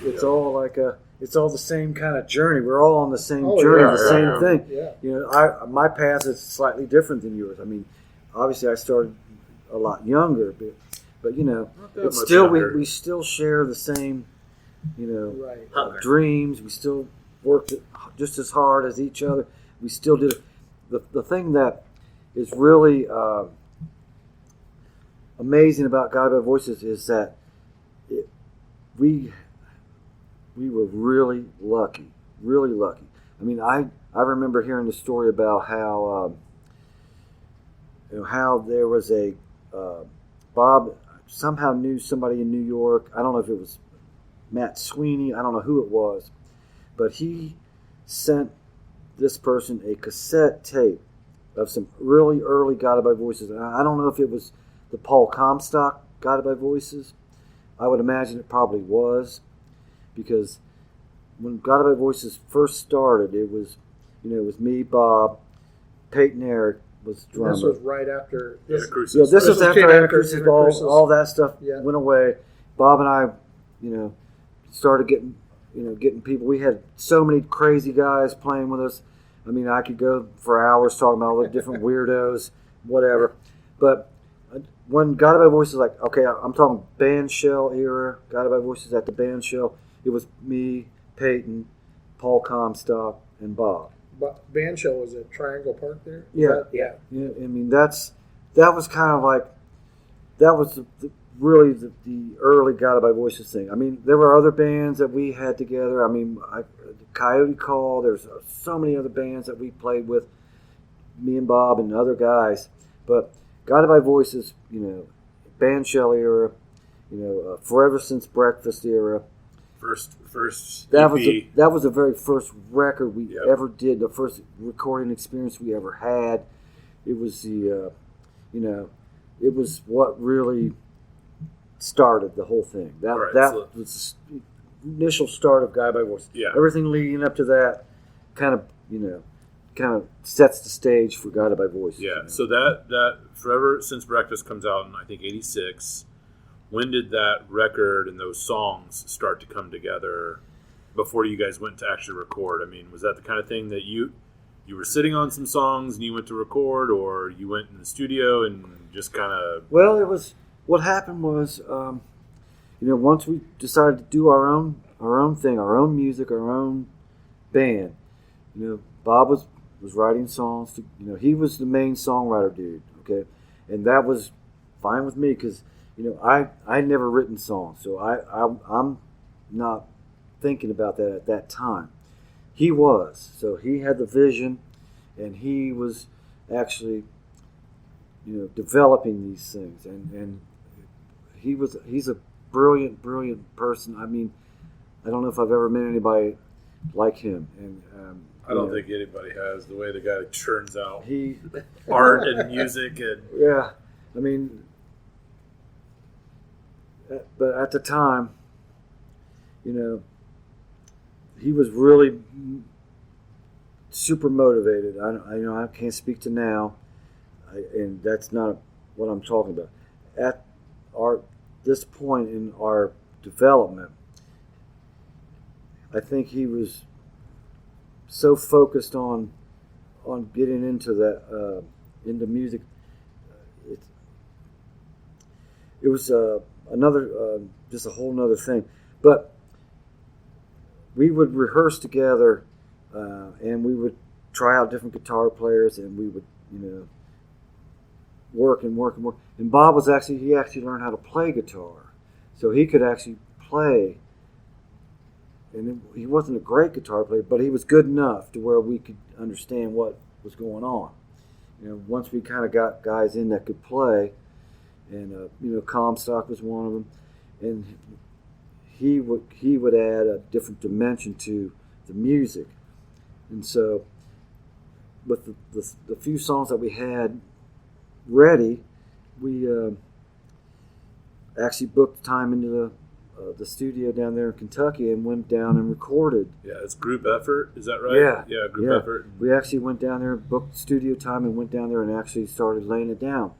It's all like it's all the same kind of journey. We're all on the same journey, the same thing. Yeah. You know, my path is slightly different than yours. I mean, obviously I started a lot younger, but you know, it's still we still share the same, you know, dreams. We still worked just as hard as each other. We still did the thing that is really amazing about Guided by Voices is that we were really lucky. I mean, I remember hearing the story about how how there was a Bob somehow knew somebody in New York. I don't know if it was Matt Sweeney. I don't know who it was, but he sent this person a cassette tape of some really early Guided by Voices. And I don't know if it was the Paul Comstock Guided by Voices. I would imagine it probably was, because when Guided by Voices first started, it was me, Bob, Peyton, Eric was drummer. This was right after this was after Crucible. All that stuff went away. Bob and I, started getting people. We had so many crazy guys playing with us. I mean, I could go for hours talking about all the different weirdos, whatever. But when Guided by Voices, like, okay, I'm talking band shell era, Guided by Voices at the band shell, it was me, Peyton, Paul Comstock, and Bob. But band shell was at Triangle Park there? Yeah. I mean, that was kind of like, that was really the early Guided by Voices thing. I mean, there were other bands that we had together. I mean, Coyote Call, there's so many other bands that we played with, me and Bob and other guys. But Guided by Voices, band shell era, Forever Since Breakfast era. First that EP. that was the very first record we ever did, the first recording experience we ever had. It was it was what really started the whole thing. That was the initial start of Guided by Voices. Yeah. Everything leading up to that kind of sets the stage for Guided by Voices. Yeah. So that Forever Since Breakfast comes out in I think '86. When did that record and those songs start to come together before you guys went to actually record? I mean, was that the kind of thing that you were sitting on some songs and you went to record, or you went in the studio and just kind of... Well, it was... What happened was, once we decided to do our own thing, our own music, our own band, Bob was writing songs. He was the main songwriter dude, okay? And that was fine with me because... I'd never written songs, so I'm not thinking about that at that time. He was, so he had the vision, and he was actually, developing these things, and he's a brilliant person. I mean, I don't know if I've ever met anybody like him, and I don't think anybody has. The way the guy churns out art and music and I mean. But at the time, he was really super motivated. I can't speak to now, and that's not what I'm talking about. At this point in our development, I think he was so focused on getting into that into music. It was another just a whole nother thing. But we would rehearse together, and we would try out different guitar players, and we would work. And Bob he actually learned how to play guitar, so he could actually play. And he wasn't a great guitar player, but he was good enough to where we could understand what was going on. Once we kind of got guys in that could play. And Comstock was one of them, and he would add a different dimension to the music. And so, with the few songs that we had ready, we actually booked time into the studio down there in Kentucky and went down and recorded. Yeah, it's group effort. Is that right? Yeah, group effort. We actually went down there, booked studio time, and went down there and actually started laying it down.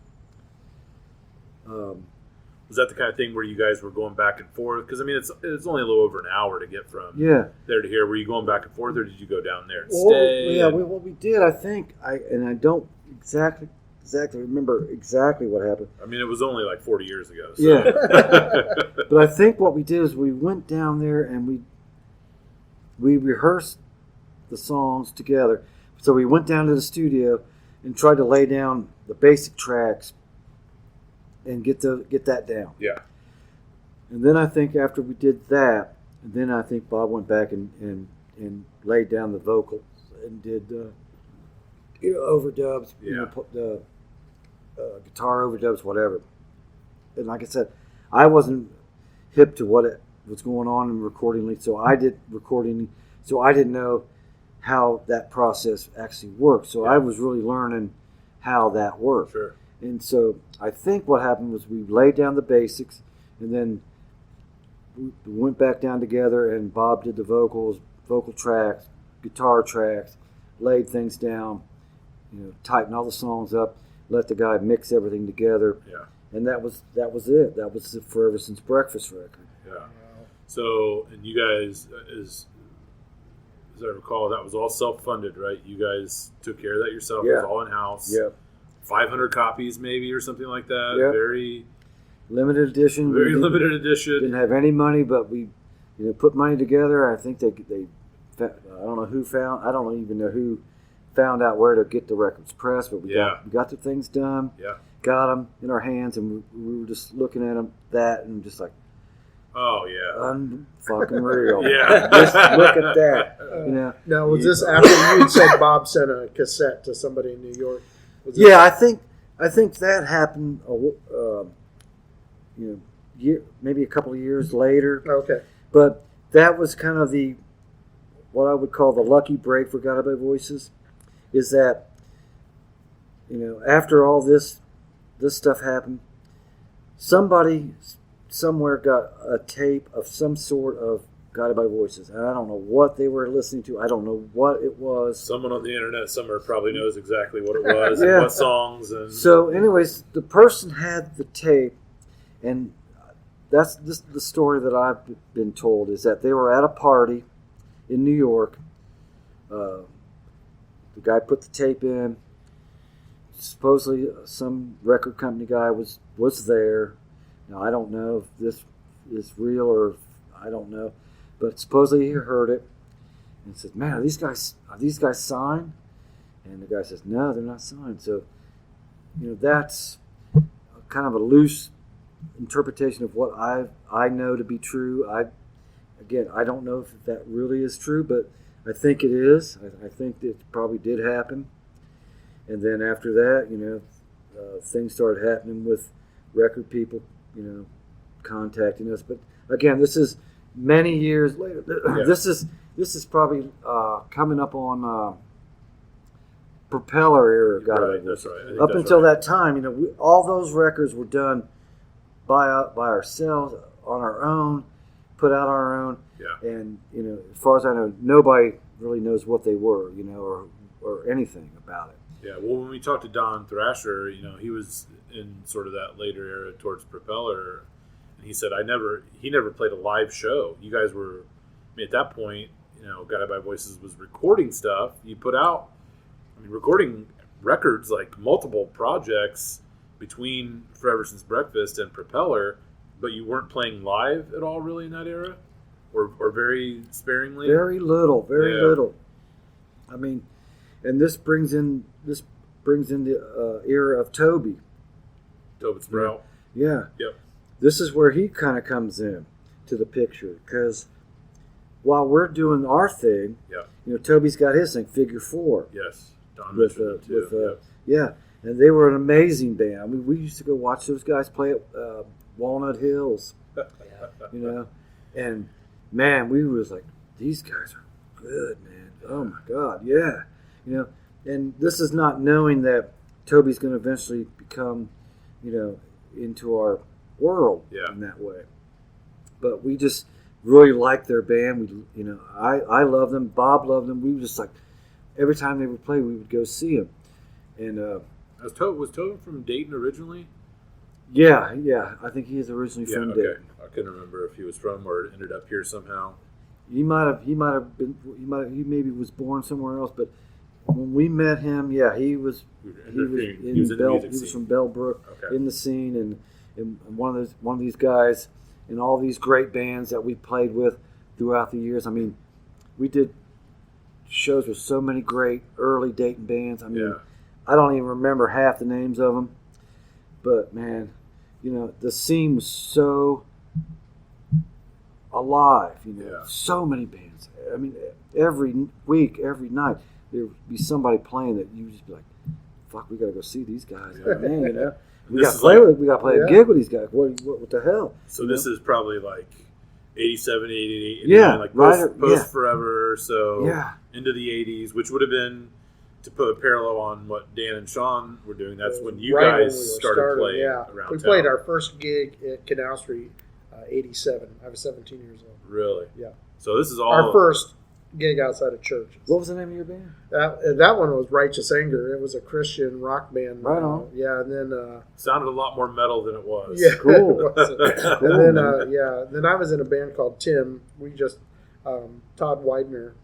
Was that the kind of thing where you guys were going back and forth? Because I mean, it's only a little over an hour to get from there to here. Were you going back and forth, or did you go down there and stay? Yeah, what we did, I think, I don't exactly remember exactly what happened. I mean, it was only like 40 years ago. So. Yeah, but I think what we did is we went down there and we rehearsed the songs together. So we went down to the studio and tried to lay down the basic tracks and get that down. Yeah. And then I think after we did that, then I think Bob went back and laid down the vocals and did overdubs, the guitar overdubs, whatever. And like I said, I wasn't hip to what was going on in recording, so I did recording, so I didn't know how that process actually worked. So I was really learning how that worked. Sure. And so I think what happened was we laid down the basics, and then we went back down together, and Bob did the vocals, vocal tracks, guitar tracks, laid things down, tightened all the songs up, let the guy mix everything together. Yeah. And that was it. That was the Forever Since Breakfast record. Yeah. So, and you guys, as I recall, that was all self-funded, right? You guys took care of that yourself. Yeah. It was all in-house. Yeah. 500 copies maybe or something like that. Yeah. Very limited edition. Very limited edition. Didn't have any money, but we put money together. I think they I don't know who found. I don't even know who found out where to get the records pressed, but we got the things done. Yeah. Got them in our hands, and we were just looking at them and just like, oh yeah, fucking real. Yeah. Just look at that. Now, was this after you had said Bob sent a cassette to somebody in New York? Yeah, I think that happened. Maybe a couple of years later. Okay. But that was kind of what I would call the lucky break for Guided by Voices, is that after all this stuff happened, somebody somewhere got a tape of some sort of Guided by Voices, and I don't know what they were listening to. I don't know what it was. Someone on the internet somewhere probably knows exactly what it was and what songs. And so, anyways, the person had the tape, and that's the story that I've been told, is that they were at a party in New York. The guy put the tape in. Supposedly, some record company guy was there. Now, I don't know if this is real or I don't know. But supposedly he heard it and said, "Man, are these guys signed?" And the guy says, "No, they're not signed." So, that's kind of a loose interpretation of what I know to be true. I don't know if that really is true, but I think it is. I think it probably did happen. And then after that, things started happening with record people, contacting us. But again, this is many years later. Yeah. This is probably coming up on Propeller era. Right, that's right. Up until that time, all those records were done by ourselves on our own, put out on our own. Yeah. And as far as I know, nobody really knows what they were, or anything about it. Yeah. Well, when we talked to Don Thrasher, he was in sort of that later era towards Propeller. He said, he never played a live show. You guys were, at that point, Guided by Voices was recording stuff. You put out, recording records, like multiple projects between Forever Since Breakfast and Propeller, but you weren't playing live at all really in that era? Or very sparingly? Very little. And this brings in the era of Toby. Tobin Sprout. Yeah. Yep. This is where he kind of comes in to the picture, because while we're doing our thing, Toby's got his thing, Figure 4. Yes, Don with and they were an amazing band. We used to go watch those guys play at Walnut Hills, and man, we was like, these guys are good, man. Oh my God, yeah, And this is not knowing that Toby's going to eventually become, into our world in that way. But we just really liked their band. I love them. Bob loved them. We were just like, every time they would play, we would go see them. And was Tobin from Dayton originally? Yeah. I think he is originally Yeah, from okay. Dayton. I couldn't remember if he was from or ended up here somehow. He maybe was born somewhere else, but when we met him, yeah, he was He was in the music he was scene. from Bellbrook Okay. in the scene, and one of these guys in all these great bands that we played with throughout the years. I mean, we did shows with so many great early Dayton bands. I mean, Yeah. I don't even remember half the names of them, but man, the scene was so alive. Yeah. So many bands. I mean, every week, every night, there would be somebody playing that you would just be like, "Fuck, we gotta go see these guys, Yeah. man." We This got to is play like- with. We got to play a gig with these guys. What the hell? So this is probably like 87, 88, Yeah, like right, post yeah. Forever, so Yeah. into the 80s, which would have been, to put a parallel on what Dan and Sean were doing, that's when you Right when guys we were started playing yeah. around We town. played our first gig at Canal Street, 87. I was 17 years old. Really? Yeah. So this is all... Our first gig outside of churches. What was the name of your band? That one was Righteous Anger. It was a Christian rock band. Right on. Yeah, and then... sounded a lot more metal than it was. yeah, Cool. it wasn't. Cool, And then, man. then I was in a band called Tim. We just... Todd Widener,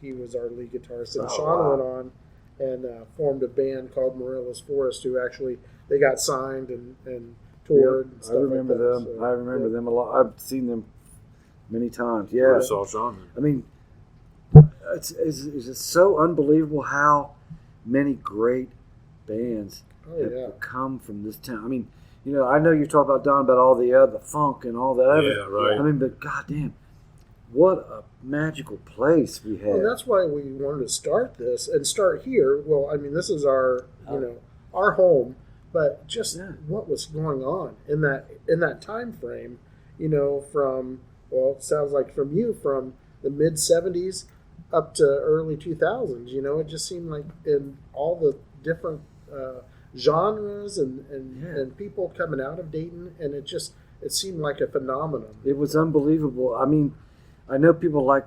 he was our lead guitarist. And Oh, Sean wow. went on and formed a band called Morelos Forest, who actually... They got signed and toured and I stuff remember like that. them. So, I remember yeah. them a lot. I've seen them many times. Yeah. Yeah. Saw Sean. I mean, it's just so unbelievable how many great bands Oh, have yeah. come from this town. I mean, I know you talk about Don about all the funk and all the other. Yeah, right. I mean, but goddamn, what a magical place we have. Well, that's why we wanted to start this and start here. Well, I mean, this is our, our home, but just what was going on in that time frame, from it sounds like from the mid '70s up to early 2000s. It just seemed like in all the different genres and people coming out of Dayton, and it seemed like a phenomenon. It was unbelievable. I mean, I know people like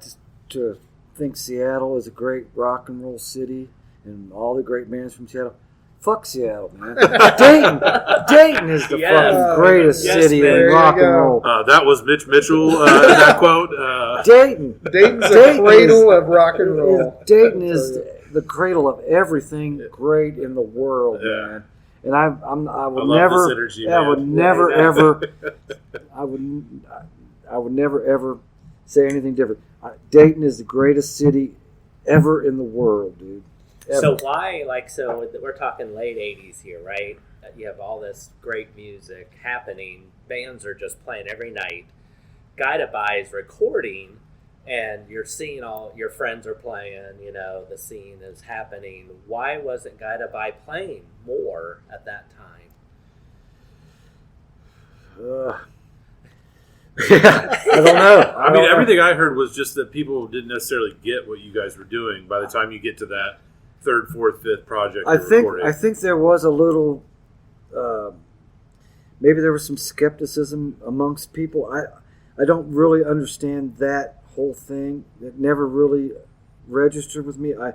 to think Seattle is a great rock and roll city and all the great bands from Seattle. Fuck Seattle, man. Dayton is the fucking greatest city there in you rock and go. roll. That was Mitch Mitchell, that quote. Dayton's the cradle of rock and roll. Dayton is the cradle of everything great in the world, man. And I would love never, this energy, I man. would never ever, I would never ever say anything different. Dayton is the greatest city ever in the world, dude. Ever. So why, we're talking late 80s here, right? You have all this great music happening. Bands are just playing every night. Guided by is recording, and you're seeing all your friends are playing, the scene is happening. Why wasn't Guided by playing more at that time? I don't know. I mean, everything I heard was just that people didn't necessarily get what you guys were doing by the time you get to that third, fourth, fifth project. I think there was a little, maybe there was some skepticism amongst people. I don't really understand that whole thing. It never really registered with me. I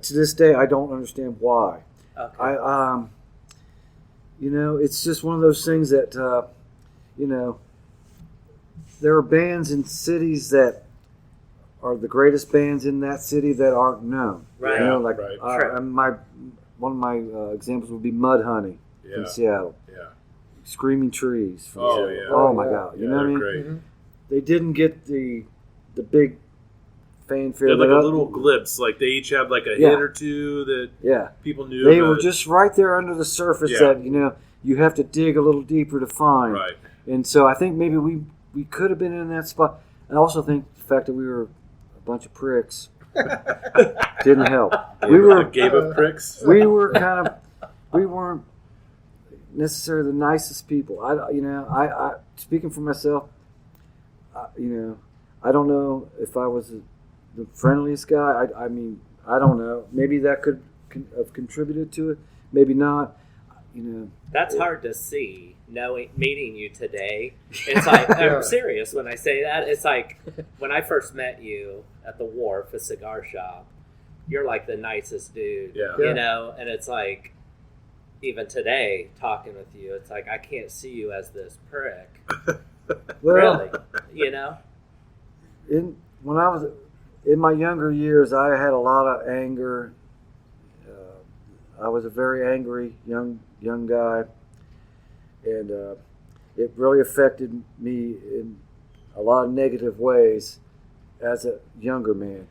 to this day I don't understand why. Okay. It's just one of those things that there are bands in cities that are the greatest bands in that city that aren't known. Right. Right. One of my examples would be Mudhoney from Seattle. Yeah. Screaming Trees from Seattle. yeah. Oh my God! You know what I mean? Great. Mm-hmm. They didn't get the big fanfare. They had like that a little glimpse, like they each had like a Yeah. hit or two that Yeah, people knew. they were but- just right there under the surface Yeah. that you have to dig a little deeper to find. right. And so I think maybe we could have been in that spot. I also think the fact that we were a bunch of pricks didn't help. We were gave up pricks. we weren't necessarily the nicest people. I speaking for myself, I don't know if I was the friendliest guy. I mean, I don't know. Maybe that could have contributed to it. Maybe not. That's hard to see. Meeting you today, it's like I'm serious when I say that. It's like when I first met you at the Wharf, a cigar shop. You're like the nicest dude, Yeah. and it's like even today, talking with you, it's like I can't see you as this prick. Well, Really, you know? When I was in my younger years, I had a lot of anger. I was a very angry young guy, and it really affected me in a lot of negative ways as a younger man.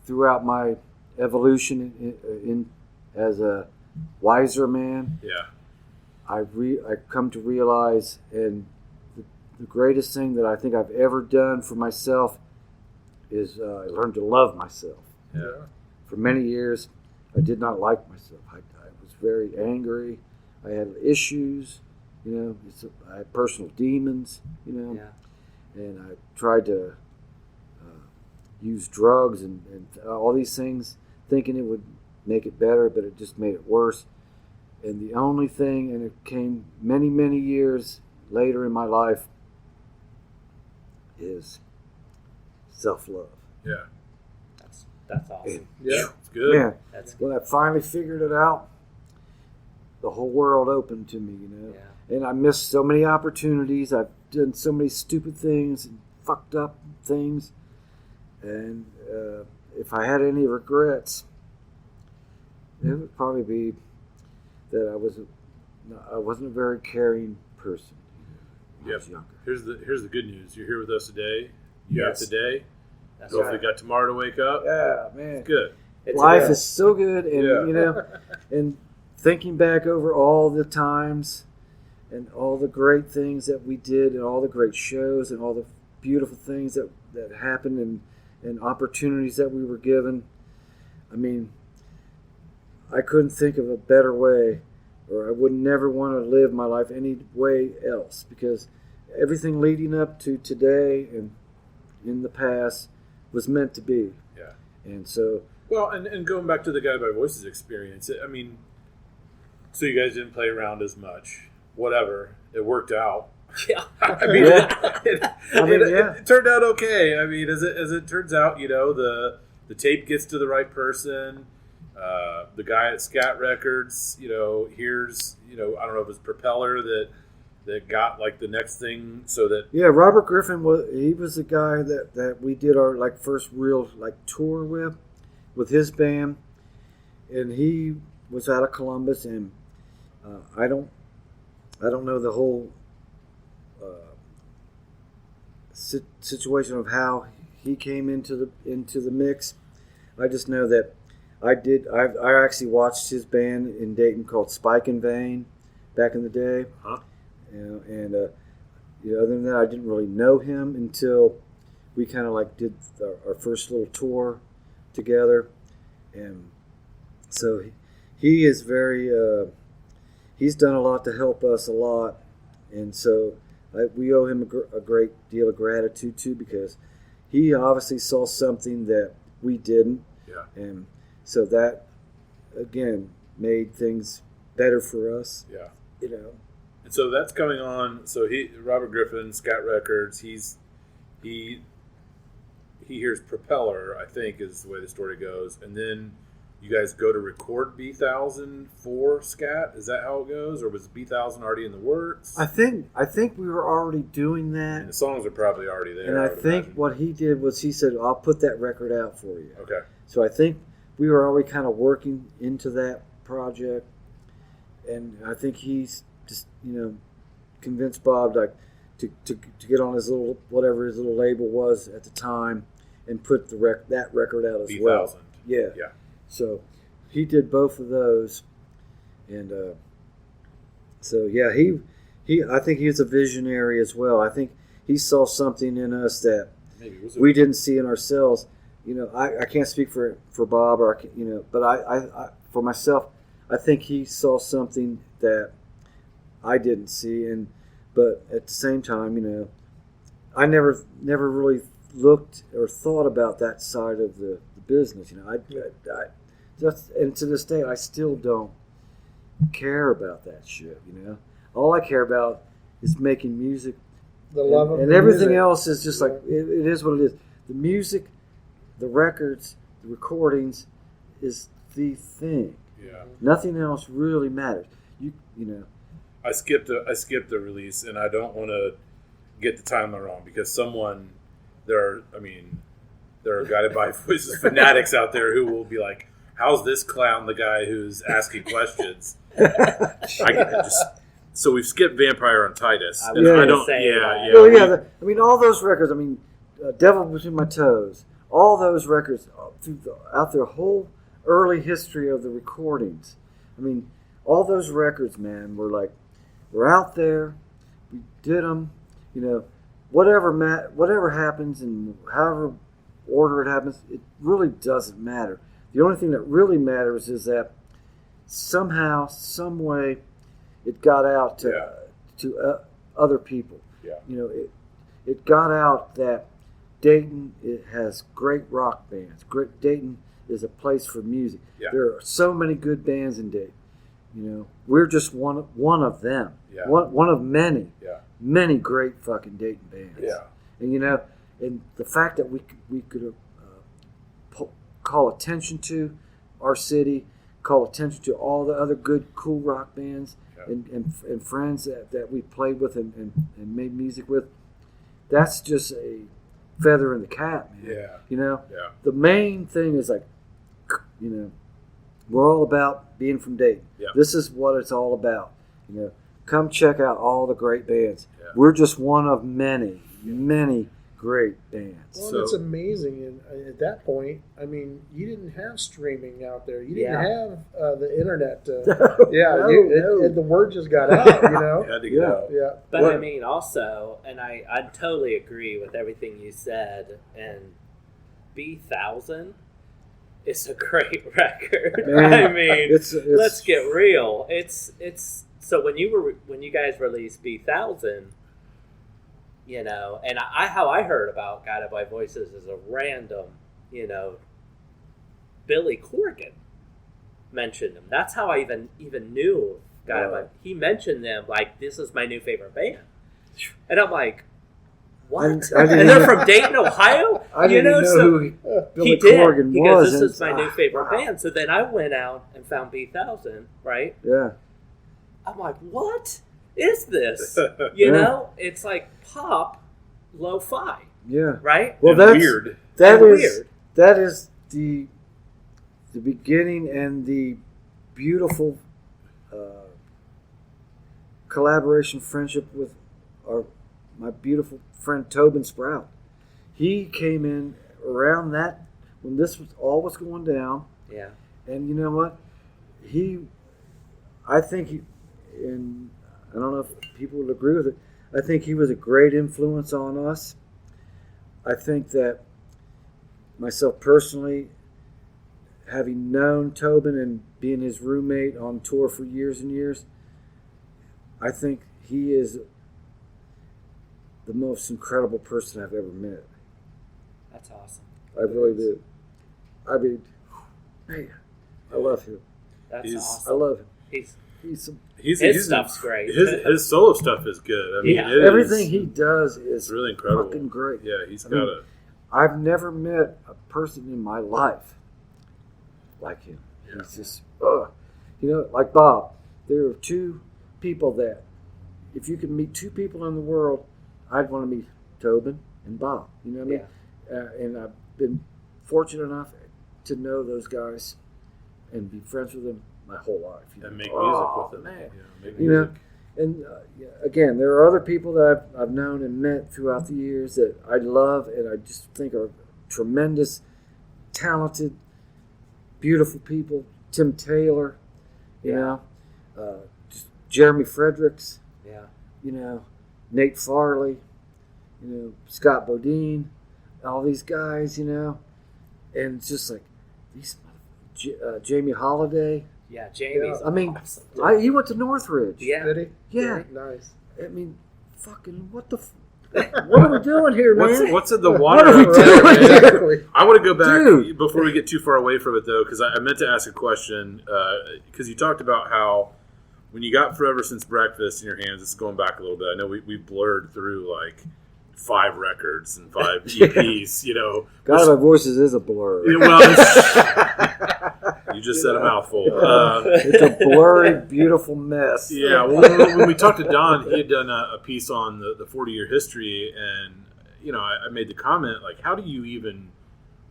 Throughout my evolution in as a wiser man, Yeah. I come to realize, and the greatest thing that I think I've ever done for myself is I learned to love myself. Yeah. For many years, I did not like myself. I was very angry. I had issues, I had personal demons, Yeah. and I tried to use drugs and all these things, thinking it would make it better, but it just made it worse. And the only thing, and it came many, many years later in my life, is self-love. Yeah. That's awesome. And, Yeah. It's good. man, That's when I finally figured it out, the whole world opened to me, yeah. And I missed so many opportunities. I've done so many stupid things and fucked up things. And if I had any regrets, it would probably be that I wasn't a very caring person. When I was younger. Here's the good news. You're here with us today. You Yes. got today. That's Hopefully right. got tomorrow to wake up. Yeah, man. Good. It's Life a- is so good, and Yeah. and thinking back over all the times and all the great things that we did, and all the great shows, and all the beautiful things that happened, and opportunities that we were given. I mean, I couldn't think of a better way, or I would never want to live my life any way else, because everything leading up to today and in the past was meant to be. Yeah. And so, Well, and going back to the Guided by Voices experience, I mean, so you guys didn't play around as much. Whatever. It worked out. Yeah. I mean, Yeah. it turned out okay. I mean, as it turns out, the tape gets to the right person. The guy at Scat Records, hears, I don't know if it's Propeller that got like the next thing, so that yeah, Robert Griffin was the guy that we did our first real tour with his band, and he was out of Columbus, and I don't know the whole situation of how he came into the mix. I just know that I actually watched his band in Dayton called Spike and Vein back in the day. Huh? And other than that, I didn't really know him until we kind of did our first little tour together. And so he is very he's done a lot to help us a lot, and so we owe him a great deal of gratitude too, because he obviously saw something that we didn't. Yeah. And so that again made things better for us. Yeah. And And so that's coming on. So Robert Griffin, Scat Records, he hears Propeller, I think is the way the story goes, and then you guys go to record B1000 for Scat. Is that how it goes, or was B1000 already in the works? I think we were already doing that. And the songs are probably already there. And I would think imagine. what he did was he said, "I'll put that record out for you." Okay. So I think we were already kind of working into that project, and I think he's just convinced Bob to get on his little whatever his little label was at the time and put that record out as B1000. well. Yeah. Yeah. So he did both of those, and so yeah, he I think he was a visionary as well. I think he saw something in us that Maybe we didn't see in ourselves. I can't speak for Bob, or but I for myself, I think he saw something that I didn't see, but at the same time, I never really looked or thought about that side of the business. I just, and to this day, I still don't care about that shit. All I care about is making music. The love of and the everything music. else is just it is what it is. The music, the records, the recordings is the thing. Yeah. Nothing else really matters. You know. I skipped a release, and I don't want to get the timeline wrong because there are Guided by Voices fanatics out there who will be like, "How's this clown the guy who's asking questions?" So we've skipped Vampire on Titus. I And was I gonna don't. say Yeah, that. yeah. Well, yeah. I mean, all those records. I mean, Devil Between My Toes. All those records out their whole early history of the recordings. I mean, all those records, man, we're out there. We did them. You know, whatever happens and however order it happens, it really doesn't matter. The only thing that really matters is that somehow, some way, it got out to other people. Yeah. You know, it got out that Dayton, it has great rock bands. Dayton is a place for music. Yeah. There are so many good bands in Dayton. You know, we're just one of them. Yeah. One of many. Yeah. Many great fucking Dayton bands. Yeah. And you know, and the fact that we could call attention to our city, call attention to all the other good, cool rock bands and friends that we played with and made music with, that's just a feather in the cap, man. Yeah. You know? Yeah. The main thing is like, you know, we're all about being from Dayton. Yeah. This is what it's all about. You know, come check out all the great bands. Yeah. We're just one of many, many great bands. Well, So- it's amazing. And at that point, I mean, you didn't have streaming out there. You didn't Yeah. have the internet. No, The word just got out, you know? Had to get Yeah. out. Yeah. But What- I mean, also, and I totally agree with everything you said. And B1000 is a great record. Man, I mean, it's let's get real. It's so when you guys released B1000, you know, and how I heard about Guided by Voices is a random, you know, Billy Corgan mentioned them. That's how I even knew Guided by. He mentioned them like, this is my new favorite band, and I'm like, what? I didn't And they're even- from Dayton, Ohio. I didn't you know, know so who Billy he did. Corgan He was. goes, this and is my new favorite wow. band. So then I went out and found B1000, right? Yeah. I'm like, what is this? You Yeah. know, it's like pop lo-fi, Yeah. right? Well, And that's weird. That And is weird. that is the beginning and the beautiful collaboration friendship with my beautiful friend Tobin Sprout. He came in around that when this was going down, Yeah. and you know what? I think and I don't know if people would agree with it. I think he was a great influence on us. I think that myself personally, having known Tobin and being his roommate on tour for years and years, I think he is the most incredible person I've ever met. That's awesome. I really do. I mean, man, I love him. That's He's- I awesome. love him. He's He's stuff's great. His solo stuff is good. I mean, Yeah. it everything is, he does is it's really incredible. fucking great. Yeah, he's I got mean, a. I've never met a person in my life like him. Yeah. He's just, you know, like Bob. There are two people that, if you could meet two people in the world, I'd want to meet Tobin and Bob. You know what I mean? And I've been fortunate enough to know those guys and be friends with them my whole life. You know? And make music with them. Man. Yeah, make You know, music. and again, there are other people that I've known and met throughout the years that I love and I just think are tremendous, talented, beautiful people. Tim Taylor, you know, just Jeremy Fredericks, Yeah. you know, Nate Farley, you know, Scott Bodine, all these guys, you know, and it's just like these Jamie Holiday. Yeah, Jamie's I mean, awesome. he went to Northridge. Yeah. Did he? Yeah. Nice. I mean, fucking, what are we doing here, man? What's in the What water? are we doing? Exactly. I want to go back Dude. before we get too far away from it, though, because I meant to ask a question. Because you talked about how when you got Forever Since Breakfast in your hands, this is going back a little bit. I know we blurred through like 5 records and 5 EPs. You know, God, my voices is a blur. well, you just said a mouthful. It's a blurry, beautiful mess. Yeah, well, when we talked to Don, he had done a piece on the 40-year history, and I made the comment like,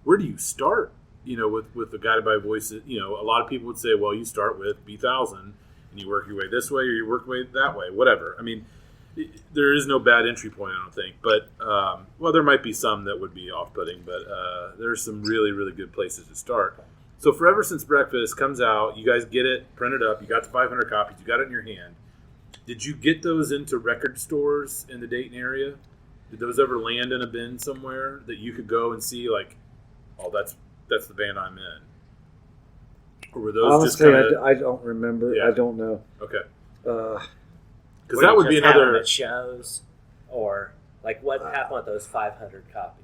where do you start? With the guided by voices. A lot of people would say, well, you start with B1000 and you work your way this way or you work your way that way, whatever. I mean, there is no bad entry point, I don't think. But there might be some that would be off-putting, but there's some really, really good places to start. So Forever Since Breakfast comes out. You guys get it printed up. You got the 500 copies. You got it in your hand. Did you get those into record stores in the Dayton area? Did those ever land in a bin somewhere that you could go and see, like, oh, that's the band I'm in? Or were those honestly, just kind of... I don't remember. Yeah. I don't know. Okay. Because that would be another... at shows, or like what happened with those 500 copies?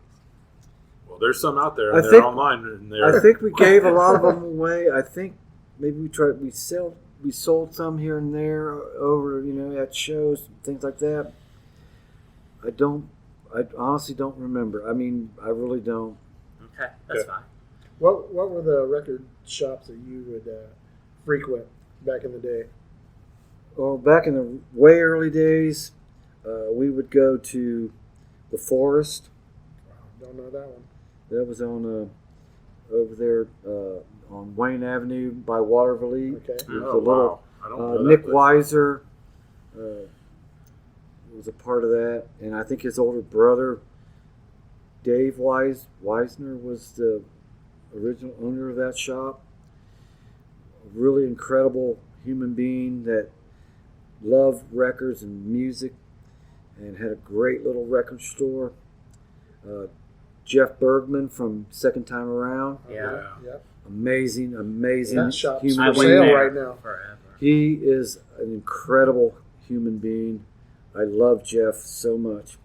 Well, there's some out there, I and they're think- online. And I think we gave a lot of them away. I think maybe we sold some here and there over, at shows, things like that. I honestly don't remember. I mean, I really don't. Okay, that's fine. What were the record shops that you would frequent back in the day? Well, back in the way early days, we would go to the Forest. Don't know that one. That was on over there on Wayne Avenue by Waterville. Okay. It was Oh, a little wow. I don't know that Nick place. Weiser was a part of that, and I think his older brother Dave Weisner was the original owner of that shop. A really incredible human being that loved records and music and had a great little record store. Jeff Bergman from Second Time Around. Yeah. Yeah. Amazing That shop's human for being. sale right now. Forever. He is an incredible human being. I love Jeff so much.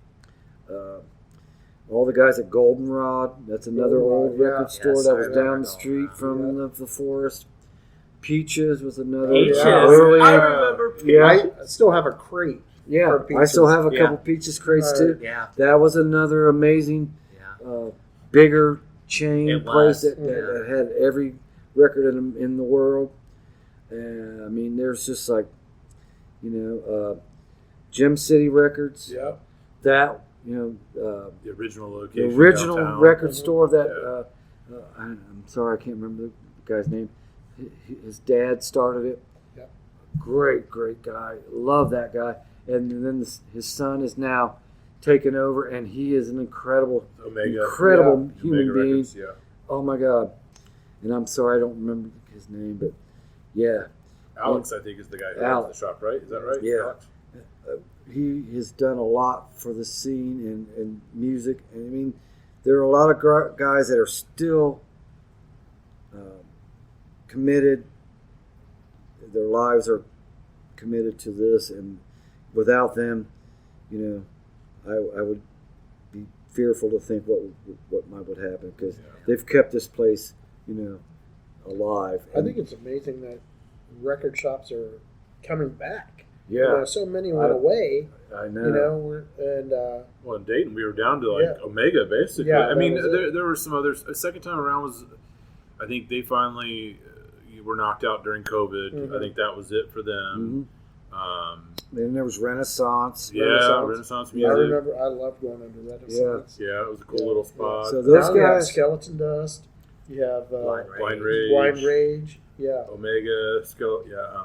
All the guys at Goldenrod, that's another old Goldenrod, record yeah. store Yes, that I was remember down the street from Yeah. the Forest. Peaches was another Peaches. early. I remember Yeah, I still have a crate. yeah. for I still Peaches. have a Yeah. couple Peaches crates too. Yeah, That was another amazing, yeah. bigger chain It place was, that had every record in the world. And I mean, there's just like, Gem City Records. Yeah. That The original the location. original downtown. record store that I'm sorry, I can't remember the guy's name. His dad started it. Yeah. Great guy. Love that guy. And then his son is now taken over, and he is an incredible Omega. human Omega being. Records, yeah. Oh my God! And I'm sorry, I don't remember his name, but yeah, Alex, I think, is the guy who owns Alex. the shop, right? Is that right? Yeah. Alex? he has done a lot for the scene and music. And I mean, there are a lot of guys that are still committed. Their lives are committed to this, and without them, I would be fearful to think what might would happen, because they've kept this place, alive. I think it's amazing that record shops are coming back. Yeah, So many went away. I know. Well, in Dayton, we were down to Omega, basically. Yeah, I mean, that was there were some others. A second time around was, I think they finally were knocked out during COVID. Mm-hmm. I think that was it for them. Then there was Renaissance. Renaissance I music. remember I loved going into Renaissance. Yeah, it was a cool little spot. So those Now you have guys, Skeleton Dust. You have Blind Rage. Blind Rage. Yeah. Omega,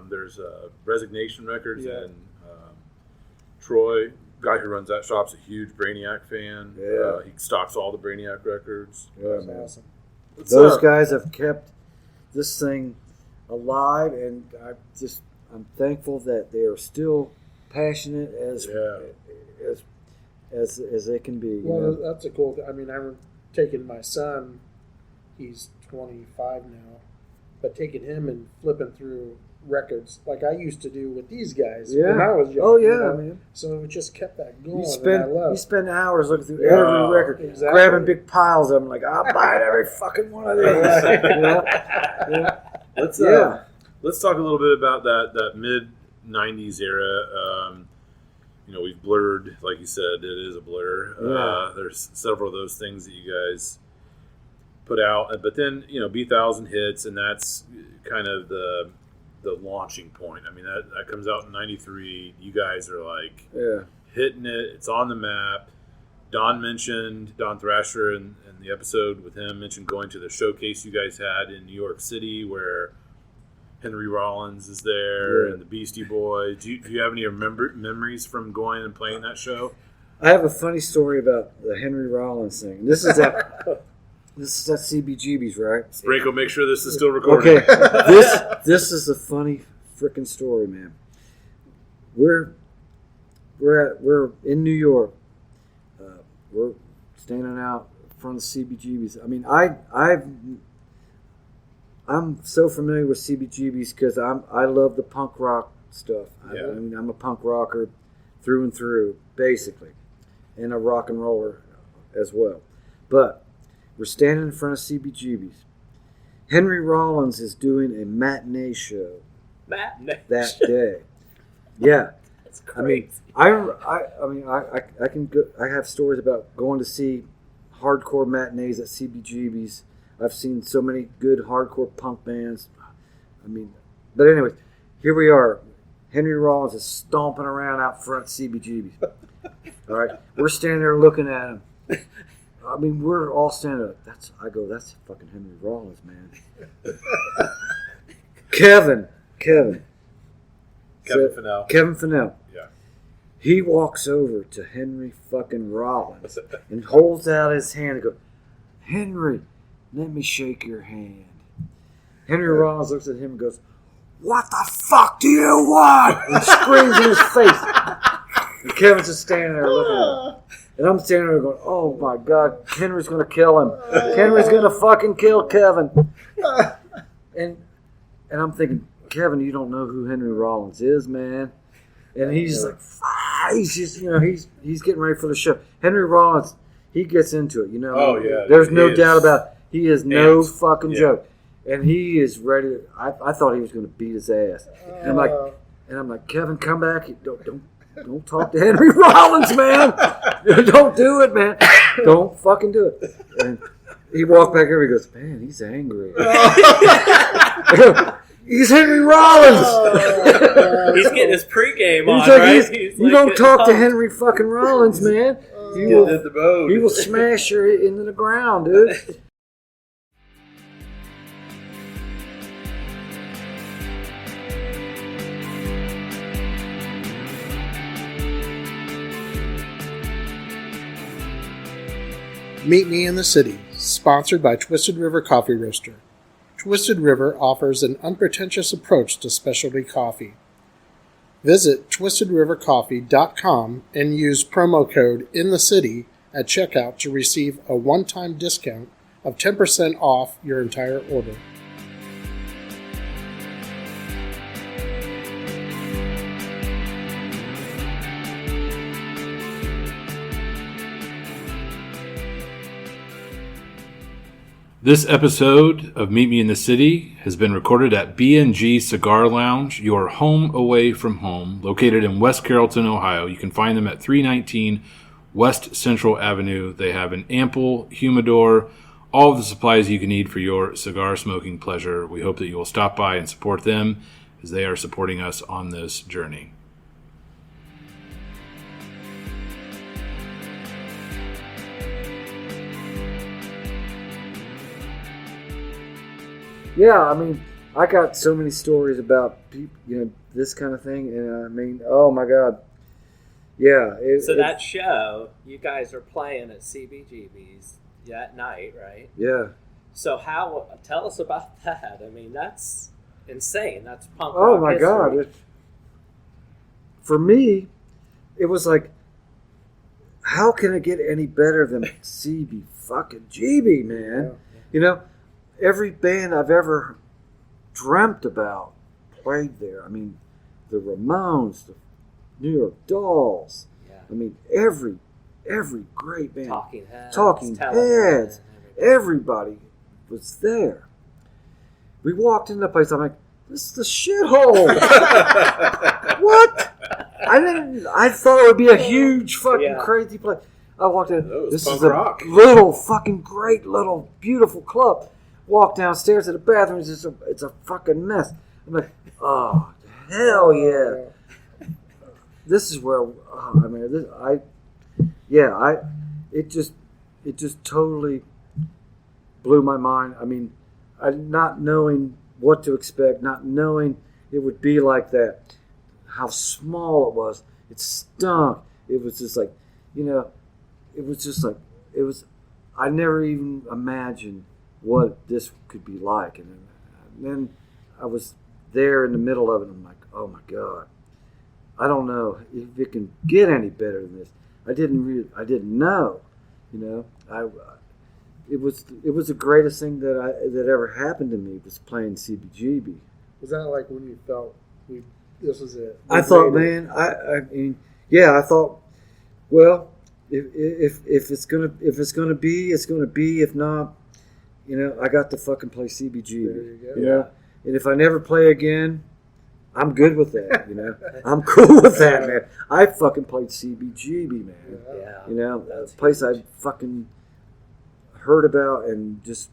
there's Resignation Records, Yeah. and Troy, guy who runs that shop's a huge Brainiac fan. Yeah. He stocks all the Brainiac records. That's awesome. those guys have kept this thing alive, and I'm thankful that they are still passionate as they can be. Well, that's a cool thing. I mean, I'm taking my son, he's 25 now, but taking him and flipping through records like I used to do with these guys when I was young. Oh, yeah, man. So it just kept that going. You spend hours looking through every record, exactly. grabbing big piles of them. Like, I'll buy every fucking one of these. Let's talk a little bit about that mid '90s era. We've blurred, like you said, it is a blur. Yeah. There's several of those things that you guys put out. But then, B1000 hits, and that's kind of the launching point. I mean, that comes out in 93. You guys are like hitting it. It's on the map. Don Thrasher in the episode with him mentioned going to the showcase you guys had in New York City where Henry Rollins is there and the Beastie Boys. Do you have any memories from going and playing that show? I have a funny story about the Henry Rollins thing. This is at CBGB's, right? Branko, make sure this is still recording. Okay, this is a funny freaking story, man. We're in New York. We're standing out in front of CBGB's. I mean, I'm so familiar with CBGB's because I love the punk rock stuff. Yeah. I mean, I'm a punk rocker through and through, basically, and a rock and roller as well. But we're standing in front of CBGB's. Henry Rollins is doing a matinee show that day. Yeah. That's crazy. I can go. I have stories about going to see hardcore matinees at CBGB's. I've seen so many good hardcore punk bands. I mean, but anyway, here we are. Henry Rollins is stomping around out front CBGB's. All right, we're standing there looking at him. I mean, we're all standing there. That's fucking Henry Rollins, man. Kevin Fennell. Yeah. He walks over to Henry fucking Rollins and holds out his hand and goes, "Henry, let me shake your hand." Henry Rollins looks at him and goes, "What the fuck do you want?" And screams in his face. And Kevin's just standing there looking at him. And I'm standing there going, "Oh my God, Henry's going to kill him. Henry's going to fucking kill Kevin." And I'm thinking, "Kevin, you don't know who Henry Rollins is, man." And he's like, he's just, he's getting ready for the show. Henry Rollins, he gets into it, Oh, yeah. There's no doubt about it. He is no fucking Yeah. joke. And he is ready. I thought he was going to beat his ass. And I'm like, "Kevin, come back. Don't talk to Henry Rollins, man. Don't do it, man. Don't fucking do it." And he walked back over. He goes, "Man, he's angry." He's Henry Rollins. He's getting his pregame on, Like, right? you don't talk to Henry fucking Rollins, man. He will smash you into the ground, dude. Meet Me in the City, sponsored by Twisted River Coffee Roaster. Twisted River offers an unpretentious approach to specialty coffee. Visit twistedrivercoffee.com and use promo code INTHECITY at checkout to receive a one-time discount of 10% off your entire order. This episode of Meet Me in the City has been recorded at B&G Cigar Lounge, your home away from home, located in West Carrollton, Ohio. You can find them at 319 West Central Avenue. They have an ample humidor, all of the supplies you can need for your cigar smoking pleasure. We hope that you will stop by and support them as they are supporting us on this journey. Yeah, I mean, I got so many stories about people, this kind of thing, and I mean, oh my God, yeah. That show, you guys are playing at CBGB's that night, right? Yeah. So tell us about that. I mean, that's insane. That's punk Oh rock my history. God! For me, it was like, how can it get any better than CB fucking GB, man? Yeah. Every band I've ever dreamt about played there. I mean, the Ramones, the New York Dolls. Yeah. I mean, every great band. Talking Heads. Heads. Everybody was there. We walked in the place. I'm like, this is the shithole. What? I thought it would be a huge fucking crazy place. I walked in. That was This punk is a rock. little fucking great little beautiful club. Walk downstairs to the bathroom. It's a fucking mess. I'm like, oh hell yeah! This is where it just totally blew my mind. I mean, not knowing what to expect, not knowing it would be like that, how small it was. It stunk. It was just like, I never even imagined what this could be like. And then I was there in the middle of it, and I'm like, oh my God. I don't know if it can get any better than this. I didn't know, It was the greatest thing that ever happened to me was playing CBGB. Was that like when you felt this was it? I thought, man, I mean, yeah, I thought, well, if it's gonna be, it's gonna be. If not, I got to fucking play CBGB. There you go. Yeah. And if I never play again, I'm good with that. I'm cool with that, man. I fucking played CBGB, man. Yeah. A place I fucking heard about and just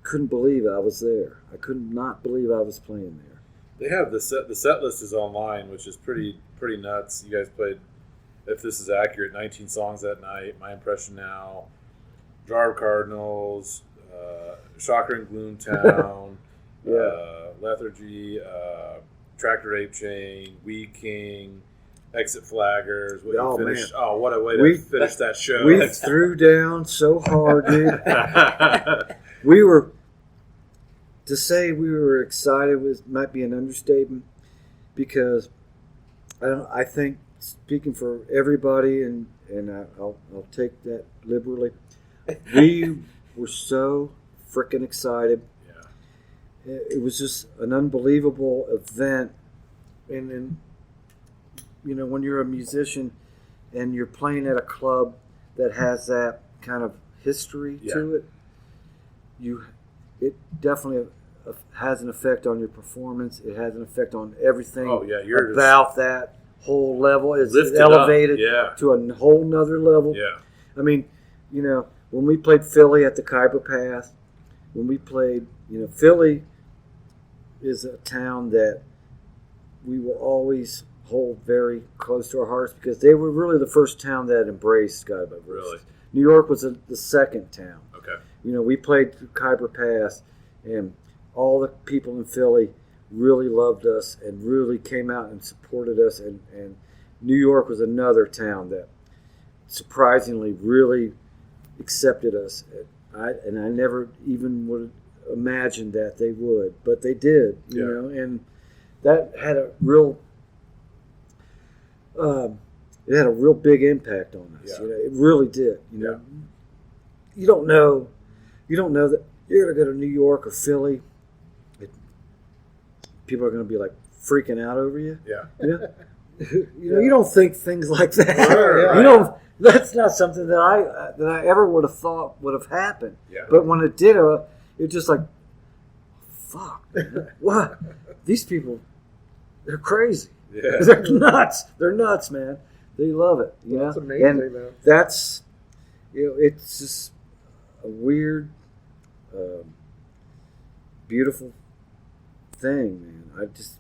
couldn't believe I was there. I could not believe I was playing there. They have the set list is online, which is pretty nuts. You guys played, if this is accurate, 19 songs that night. My Impression Now, Jar of Cardinals, Shocker and Gloomtown, Lethargy, Tractor Ape Chain, Weed King, Exit Flaggers. Man. Oh, what a way to finish that show. We threw down so hard, dude. To say we were excited might be an understatement, because I think, speaking for everybody, and I'll take that liberally, we were so freaking excited. Yeah. It was just an unbelievable event, and then when you're a musician and you're playing at a club that has that kind of history to it, it definitely has an effect on your performance. It has an effect on everything about that whole level. It's elevated to a whole nother level. Yeah. I mean, when we played Philly at the Khyber Pass, when we played, Philly is a town that we will always hold very close to our hearts, because they were really the first town that embraced Skydive. Really? New York was the second town. Okay. We played through Khyber Pass, and all the people in Philly really loved us and really came out and supported us. And New York was another town that surprisingly really accepted us. I never even would imagine that they would, but they did, you know, and that had a real, it had a real big impact on us. Yeah. It really did. You know, you don't know that you're going to go to New York or Philly. People are going to be like freaking out over you. Yeah. You don't think things like that. Right. You don't. That's not something that I ever would have thought would have happened. Yeah. But when it did, it's just like, fuck, what? These people, they're crazy. Yeah. They're nuts. They're nuts, man. They love it. That's amazing, and man. That's, it's just a weird, beautiful thing, man. I just.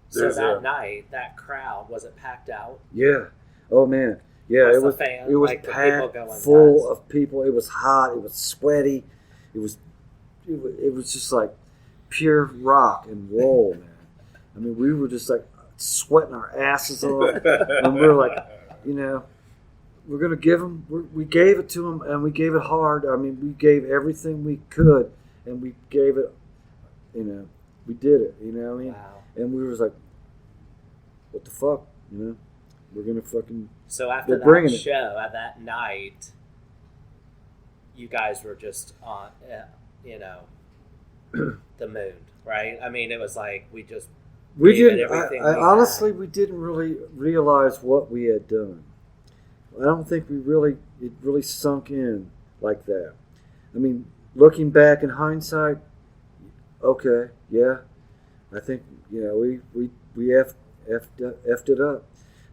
So that night, that crowd, was it packed out? Yeah. Oh man. Yeah, it was. It was like packed, full of people. It was hot. It was sweaty. It was just like pure rock and roll, man. I mean, we were just like sweating our asses off, and we were like, we're gonna give them. We gave it to them, and we gave it hard. I mean, we gave everything we could, and we gave it. We did it. You know what I mean? Wow. And we was like, what the fuck? We're gonna fucking. So after that show, at that night, you guys were just on, the moon, right? I mean, it was like we didn't. Honestly, we didn't really realize what we had done. I don't think it really sunk in like that. I mean, looking back in hindsight, okay, yeah, I think we effed it up.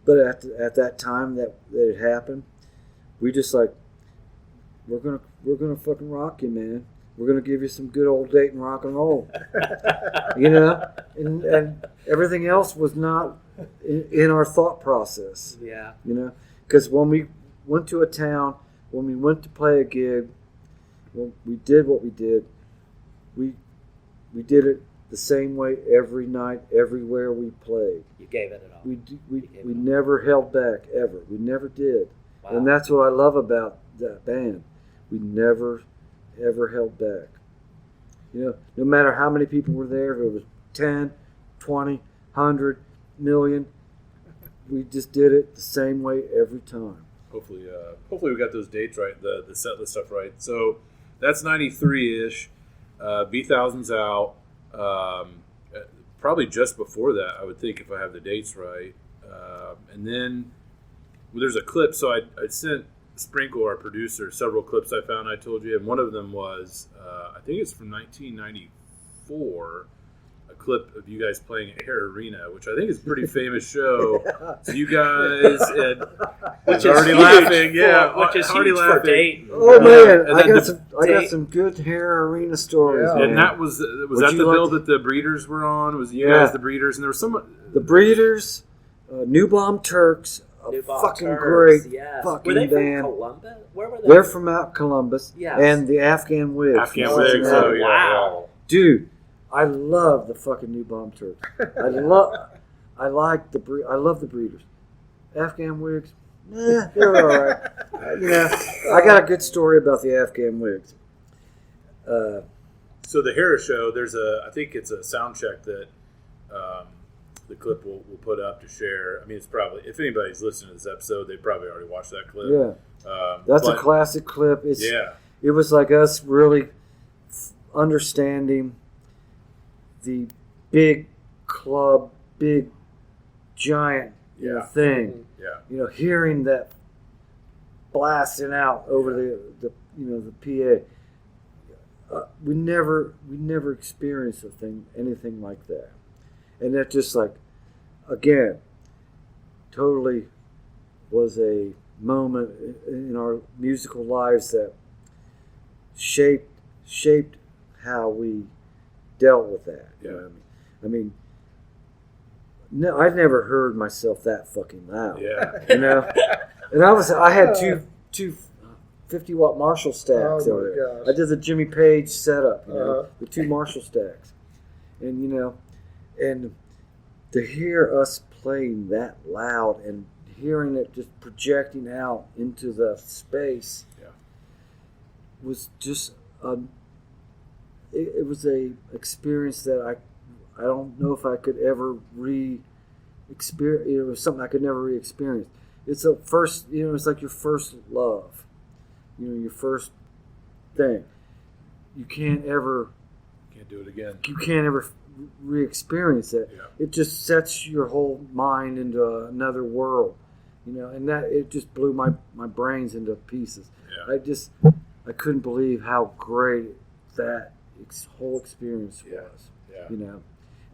But at that time that it happened, we just like, we're gonna fucking rock you, man. We're gonna give you some good old Dayton rock and roll, and everything else was not in our thought process. Yeah. Because when we went to a town, when we went to play a gig, when we did what we did, we did it the same way every night, everywhere we played. You gave it all. We never held back, ever. We never did. Wow. And that's what I love about that band. We never, ever held back. No matter how many people were there, if it was 10, 20, 100, million, we just did it the same way every time. Hopefully we got those dates right, the set list stuff right. So that's 93-ish. B1000's out. Probably just before that, I would think, if I have the dates right. And then there's a clip. So I sent Sprinkle, our producer, several clips I found. I told you, and one of them was I think it's from 1994. A clip of you guys playing at Hara Arena, which I think is a pretty famous show. So you guys, and which is already huge laughing, yeah, which is already huge laughing. for Dayton. Oh man, And I then got some good Hara Arena stories. Yeah. Man. And that was Would that you the like bill to- that the Breeders were on? Was you Yeah. guys the Breeders? And there was some. The Breeders, New Bomb Turks, a New Bomb fucking Turks, great yes. fucking Were they band. from Columbus? Where were they? They're from out Columbus, Yes. and the Afghan Wigs. Afghan from Wigs, Cincinnati. oh, yeah. Wow. Dude, I love the fucking New Bomb Turks. I love the Breeders. Afghan Wigs, they're all right. I got a good story about the Afghan Wigs. So the Hara show, I think it's a sound check that the clip we'll put up to share. I mean, it's probably, if anybody's listening to this episode, they probably already watched that clip. Yeah, that's a classic clip. It was like us really understanding the big club, big giant thing. Yeah. Hearing that blasting out over the PA. We never experienced anything like that, and that just like, again, totally was a moment in our musical lives that shaped how we dealt with that. You know what I mean? No, I've never heard myself that fucking loud. Yeah. And I had two 50-watt Marshall stacks Oh, my over there. gosh. I did the Jimmy Page setup, Uh-huh. the two Marshall stacks, and and to hear us playing that loud and hearing it just projecting out into the space was just it was a experience that I don't know if I could ever re-experience. It was something I could never re-experience. It's a first, it's like your first love, your first thing. You can't do it again. You can't ever re-experience it. Yeah. It just sets your whole mind into another world, and that it just blew my brains into pieces. Yeah. I couldn't believe how great that whole experience was. Yeah.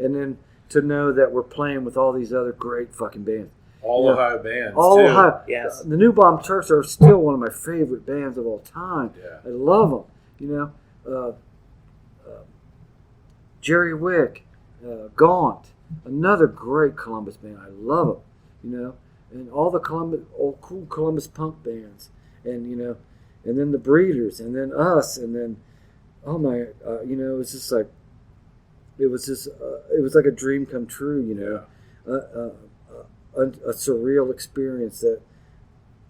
And then to know that we're playing with all these other great fucking bands. All Ohio bands. All too. Ohio. Yes. The New Bomb Turks are still one of my favorite bands of all time. Yeah. I love them. Jerry Wick, Gaunt, another great Columbus band. I love them. And all the old cool Columbus punk bands, and and then the Breeders, and then us, and then it was just like. It was like a dream come true, a surreal experience that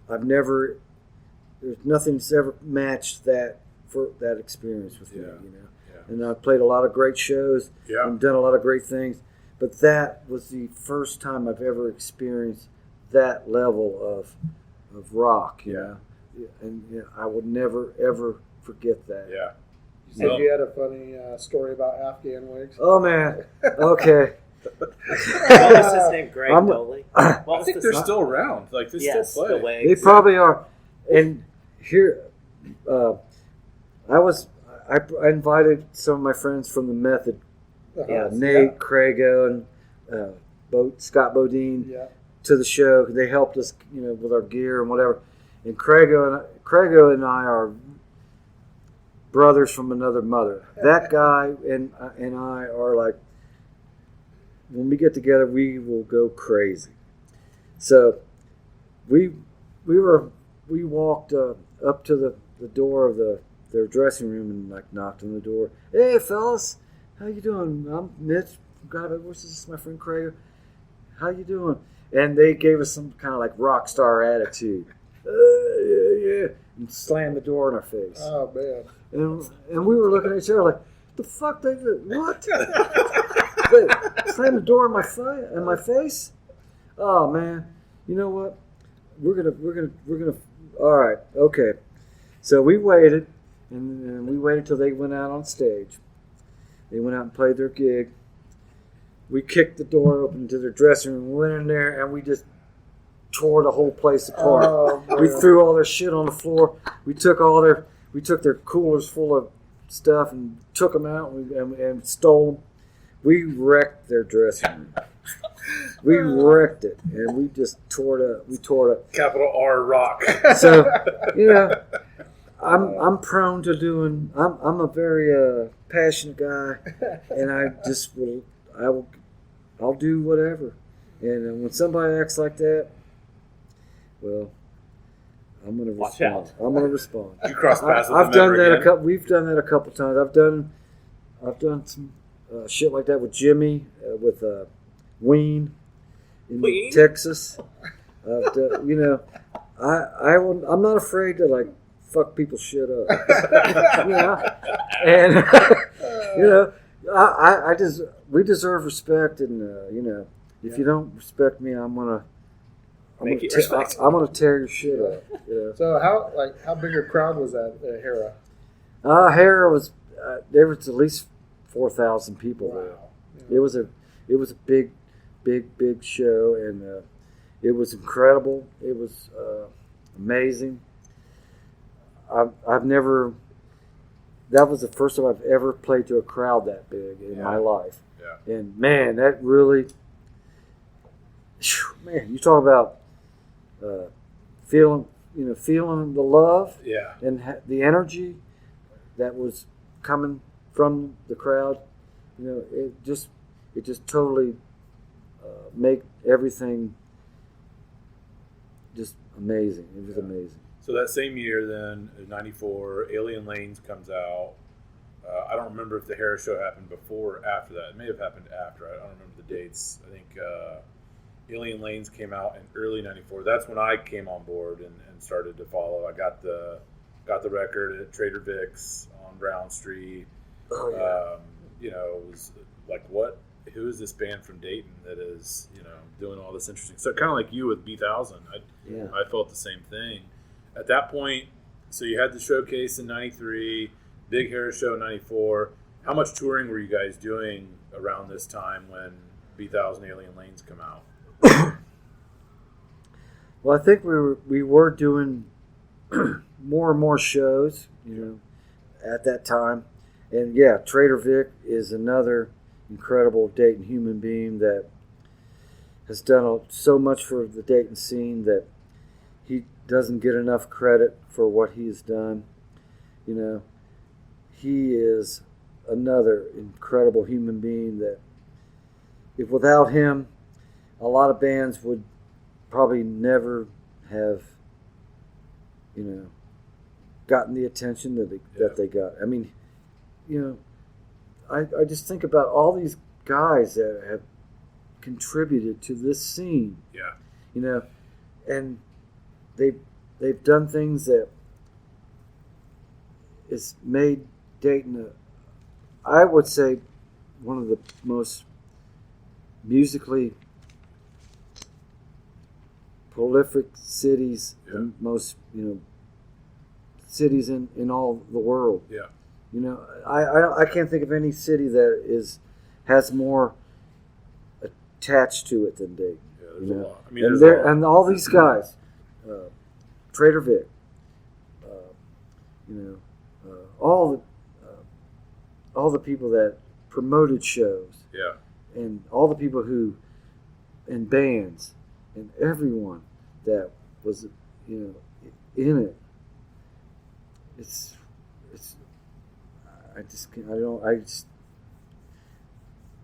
there's nothing's ever matched that for that experience with me, Yeah. And I've played a lot of great shows and done a lot of great things, but that was the first time I've ever experienced that level of rock, and I will never ever forget that. Yeah. Said you had a funny story about Afghan Wigs. Oh man, okay. What was his name? Greg Doley? I think they're still around. Like they Yes, still the play. Wigs. They probably are. And here, I invited some of my friends from the Method, Yes. Nate, Crago, and Scott Bodine, Yeah. to the show. They helped us, with our gear and whatever. And Craigo and I are brothers from another mother. That guy and I are like, when we get together, we will go crazy. So we walked up to the door of their dressing room and like knocked on the door. Hey fellas, how you doing? I'm Mitch. This is my friend Craig. How you doing? And they gave us some kind of like rock star attitude. Yeah. And slammed the door in our face. Oh man. And we were looking at each other like, the fuck they did? What? They slammed the door in my face? Oh man. You know what? We're gonna. All right, okay. So we waited, and we waited till they went out on stage. They went out and played their gig. We kicked the door open to their dressing room. We went in there, and we just tore the whole place apart. Oh, we threw all their shit on the floor. We took their coolers full of stuff and took them out and stole them. We wrecked their dressing room. We wrecked it, and we just tore it up. We tore it up. Capital R rock. So, I'm prone to doing. I'm a very passionate guy, and I'll do whatever. And when somebody acts like that, well, I'm gonna Watch respond. out. I'm gonna respond. You cross paths with I've them done ever that again? We've done that a couple times. I've done some shit like that with Jimmy, with Ween in Ween? Texas. I'm not afraid to like fuck people's shit up. And we deserve respect, and if you don't respect me, I'm gonna tear your shit up. So how big a crowd was that at Hara? Hara was there was at least 4,000 people there. Yeah. It was a big show, and it was incredible. It was amazing. I've never. That was the first time I've ever played to a crowd that big in my life. Yeah. And man, that really. Man, you talk about feeling the love, and the energy that was coming from the crowd. It just totally make everything just amazing. It was amazing. So that same year, then, in '94, Alien Lanes comes out. I don't remember if the Hara show happened before or after that. It may have happened after. I don't remember the dates. I think Alien Lanes came out in early '94. That's when I came on board and started to follow. I got the record at Trader Vic's on Brown Street. Oh, yeah. It was like, what? Who is this band from Dayton that is, doing all this interesting stuff? Kind of like you with B1000. I felt the same thing. At that point, so you had the showcase in '93, big Hara show in '94. How much touring were you guys doing around this time when B1000 Alien Lanes come out? Well, I think we were doing more and more shows, at that time. And yeah, Trader Vic is another incredible Dayton human being that has done so much for the Dayton scene that he doesn't get enough credit for what he's done. He is another incredible human being that if without him, a lot of bands would probably never have, gotten the attention that they got. I mean, I just think about all these guys that have contributed to this scene. Yeah. And they've done things that has made Dayton, I would say, one of the most musically prolific cities, and most cities in all the world. Yeah. I can't think of any city that has more attached to it than Dayton. Yeah, there's a lot. I mean, and all these guys, Trader Vic, all the people that promoted shows, Yeah. and all the people who, in bands, and everyone that was, in it. It's I just can't, I don't I just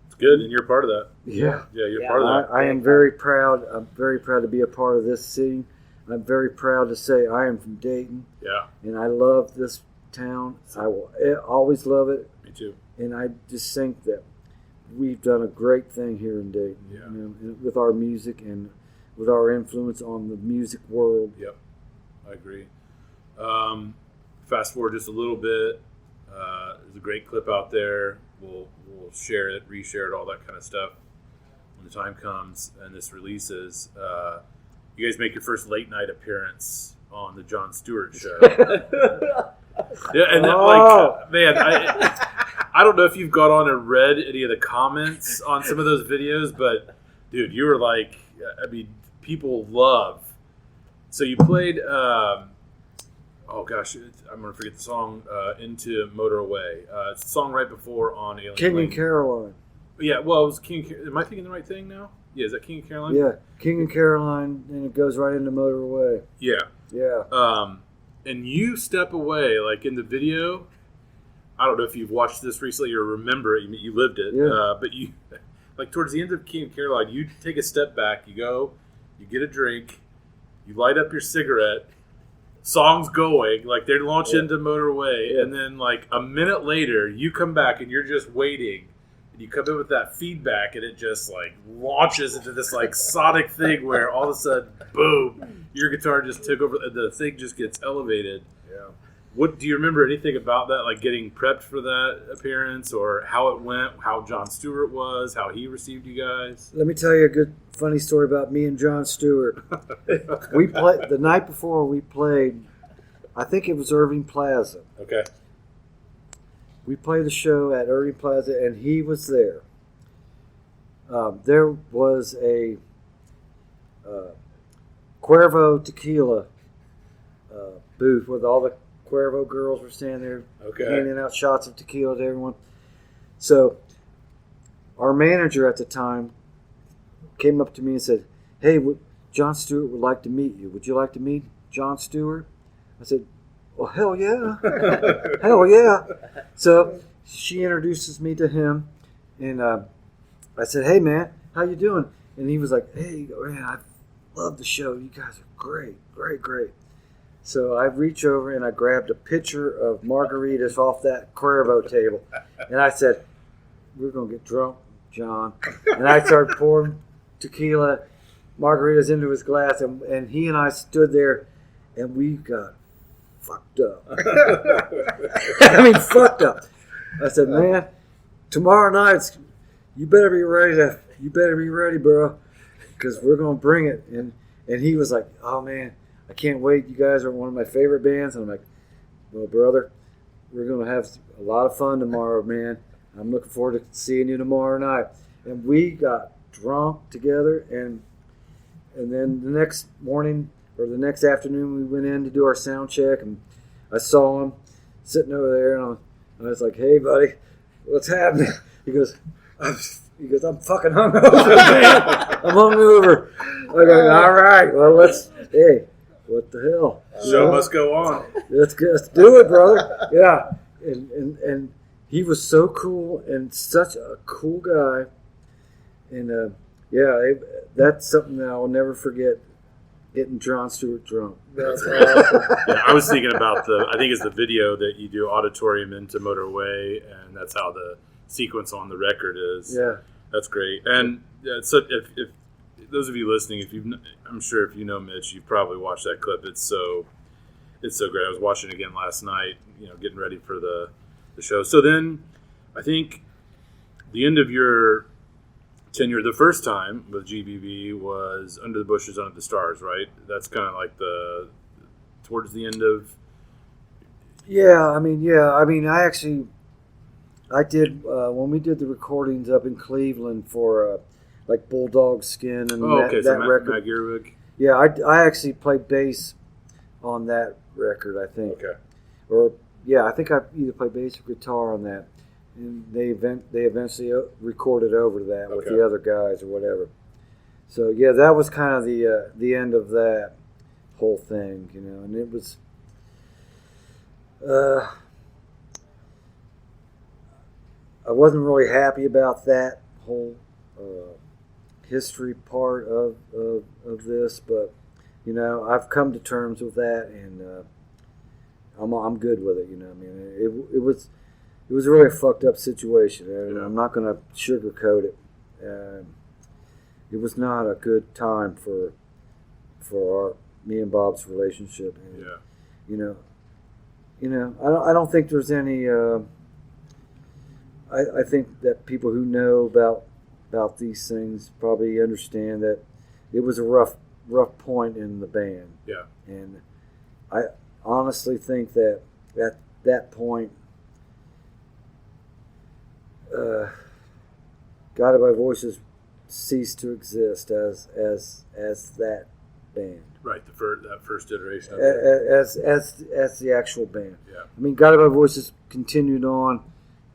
It's good, and you're part of that. yeah. Yeah, you're part of that. I am very proud. I'm very proud to be a part of this scene. I'm very proud to say I am from Dayton, Yeah, and I love this town. I will always love it, me too. and I just think that we've done a great thing here in Dayton, Yeah. with our music and with our influence on the music world. Yep, I agree. Fast forward just a little bit. There's a great clip out there. We'll share it, reshare it, all that kind of stuff when the time comes and this releases. You guys make your first late night appearance on the Jon Stewart show. Yeah, and then, man, I don't know if you've gone on and read any of the comments on some of those videos, but dude, you were like, I mean, people love. So you played, oh gosh, I'm going to forget the song, Into Motor Away. It's the song right before on Alien King Queen. and Caroline. Yeah, well, it was King. Am I thinking the right thing now? Yeah, is that King and Caroline? Yeah, King and Caroline, and it goes right into Motor Away. Yeah. Yeah. And you step away, like in the video. I don't know if you've watched this recently or remember it. You lived it. Yeah. But you, like towards the end of King and Caroline, you take a step back. You go, you get a drink, you light up your cigarette. Song's going, like they launch into Motorway, and then like a minute later, you come back and you're just waiting, and you come in with that feedback, and it just like launches into this like sonic thing where all of a sudden, boom, your guitar just took over, and the thing just gets elevated. Yeah. What do you remember anything about that? Like getting prepped for that appearance, or how it went, how Jon Stewart was, how he received you guys? Let me tell you a good, funny story about me and Jon Stewart. We played the night before we played. I think it was Irving Plaza. Okay. We played the show at Irving Plaza, and he was there. There was a Cuervo tequila booth with all the Cuervo girls were standing there handing out shots of tequila to everyone. So our manager at the time came up to me and said, "Hey, Jon Stewart would like to meet you. Would you like to meet Jon Stewart?" I said, "Well, hell yeah." Hell yeah. So she introduces me to him, and I said, "Hey, man, how you doing?" And he was like, "Hey, man, I love the show. You guys are great, great, great." So I reach over and I grabbed a pitcher of margaritas off that Cuervo table, and I said, "We're going to get drunk, John." And I started pouring tequila, margaritas into his glass, and he and I stood there, and we got fucked up. I mean, fucked up. I said, "Man, tomorrow night, you better be ready, bro, because we're gonna bring it." And he was like, "Oh man, I can't wait. You guys are one of my favorite bands." And I'm like, "Well, brother, we're gonna have a lot of fun tomorrow, man. I'm looking forward to seeing you tomorrow night." And we got drunk together, and then the next morning or the next afternoon, we went in to do our sound check, and I saw him sitting over there, and I was like, "Hey, buddy, what's happening?" He goes, "I'm fucking hungover, man. I'm hungover." I go, "All right, well, hey, what the hell? Show must go on. Let's do it, brother." Yeah, and he was so cool and such a cool guy, and that's something that I'll never forget. Getting Jon Stewart drunk. That's awesome. Yeah, I was thinking about I think it's the video that you do Auditorium into Motorway, and that's how the sequence on the record is. Yeah. That's great. And so if those of you listening, I'm sure if you know Mitch, you've probably watched that clip. It's so great. I was watching it again last night, getting ready for the show. So then I think the end of your tenure the first time with GBB was Under the Bushes, Under the Stars, right? That's kind of like towards the end of... I did, when we did the recordings up in Cleveland for like Bulldog Skin and that record. Matt Gearwick. Yeah, I actually played bass on that record, I think. Okay. Or, yeah, I think I either played bass or guitar on that. And they eventually recorded over that with the other guys or whatever. So yeah, that was kind of the end of that whole thing, and it was. I wasn't really happy about that whole history part of this, but I've come to terms with that, and I'm good with it. I mean, it was a really fucked up situation, and I'm not going to sugarcoat it. It was not a good time for me and Bob's relationship. And, I don't think there's any. I think that people who know about these things probably understand that it was a rough point in the band. Yeah. And I honestly think that at that point, Guided by Voices ceased to exist as that band. Right, that first iteration of it. As the actual band. Yeah. I mean, Guided by Voices continued on.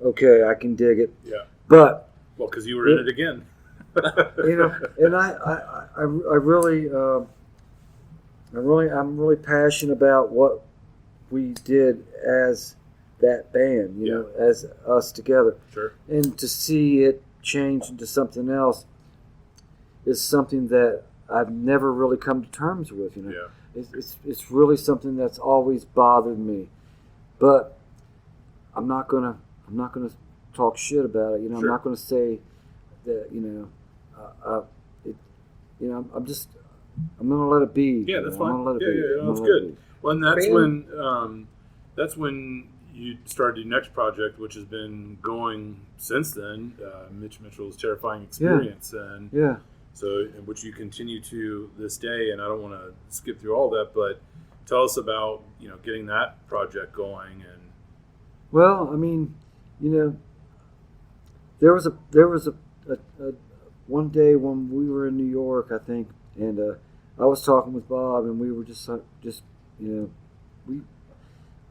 Okay, I can dig it. Yeah. But because you were in it again. And I'm really passionate about what we did as that band, as us together. Sure. And to see it change into something else is something that I've never really come to terms with. Yeah. It's really something that's always bothered me, but I'm not gonna talk shit about it. Sure. I'm not gonna say that. I'm gonna let it be. Yeah, that's fine. I'm gonna let it Yeah, be. yeah, that's good. Well, and that's when you started your next project, which has been going since then. Mitch Mitchell's Terrifying Experience, and Yeah. so which you continue to this day. And I don't want to skip through all that, but tell us about getting that project going. And Well, I mean, there was a one day when we were in New York, I think, and I was talking with Bob, and we were just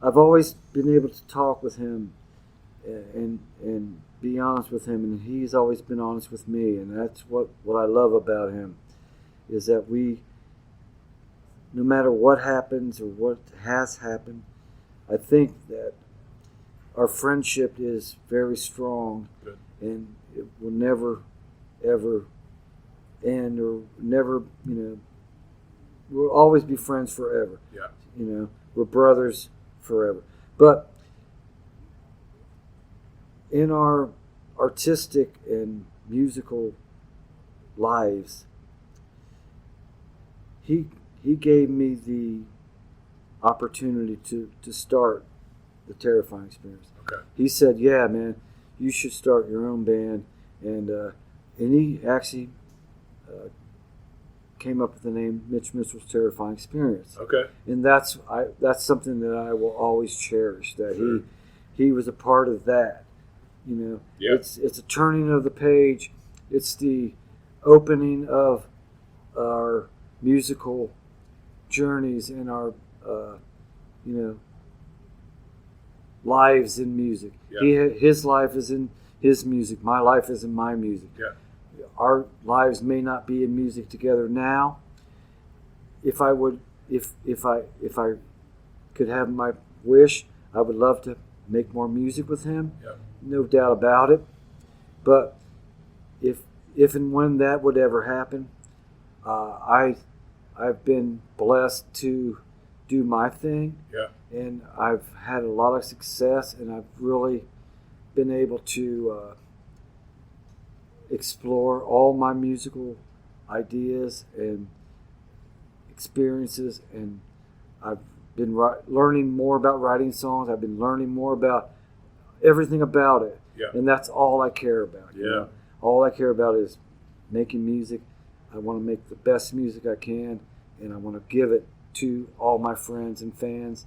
I've always been able to talk with him and be honest with him, and he's always been honest with me, and that's what I love about him, is that no matter what happens or what has happened, I think that our friendship is very strong. Good. And it will never, ever end, or never, we'll always be friends forever. Yeah. We're brothers forever. But in our artistic and musical lives, he gave me the opportunity to start the Terrifying Experience. Okay. He said, "Yeah, man, you should start your own band," and he actually came up with the name Mitch Mitchell's Terrifying Experience. Okay. And that's something that I will always cherish. That Sure. he was a part of that. Yeah. It's a turning of the page. It's the opening of our musical journeys and our lives in music. Yeah. His life is in his music. My life is in my music. Yeah. Our lives may not be in music together now. If I could have my wish, I would love to make more music with him. Yeah. No doubt about it. But if and when that would ever happen, I've been blessed to do my thing. Yeah. And I've had a lot of success, and I've really been able to explore all my musical ideas and experiences, and I've been learning more about writing songs. I've been learning more about everything about it. Yeah. And that's all I care about. Yeah. All I care about is making music. I want to make the best music I can, and I want to give it to all my friends and fans,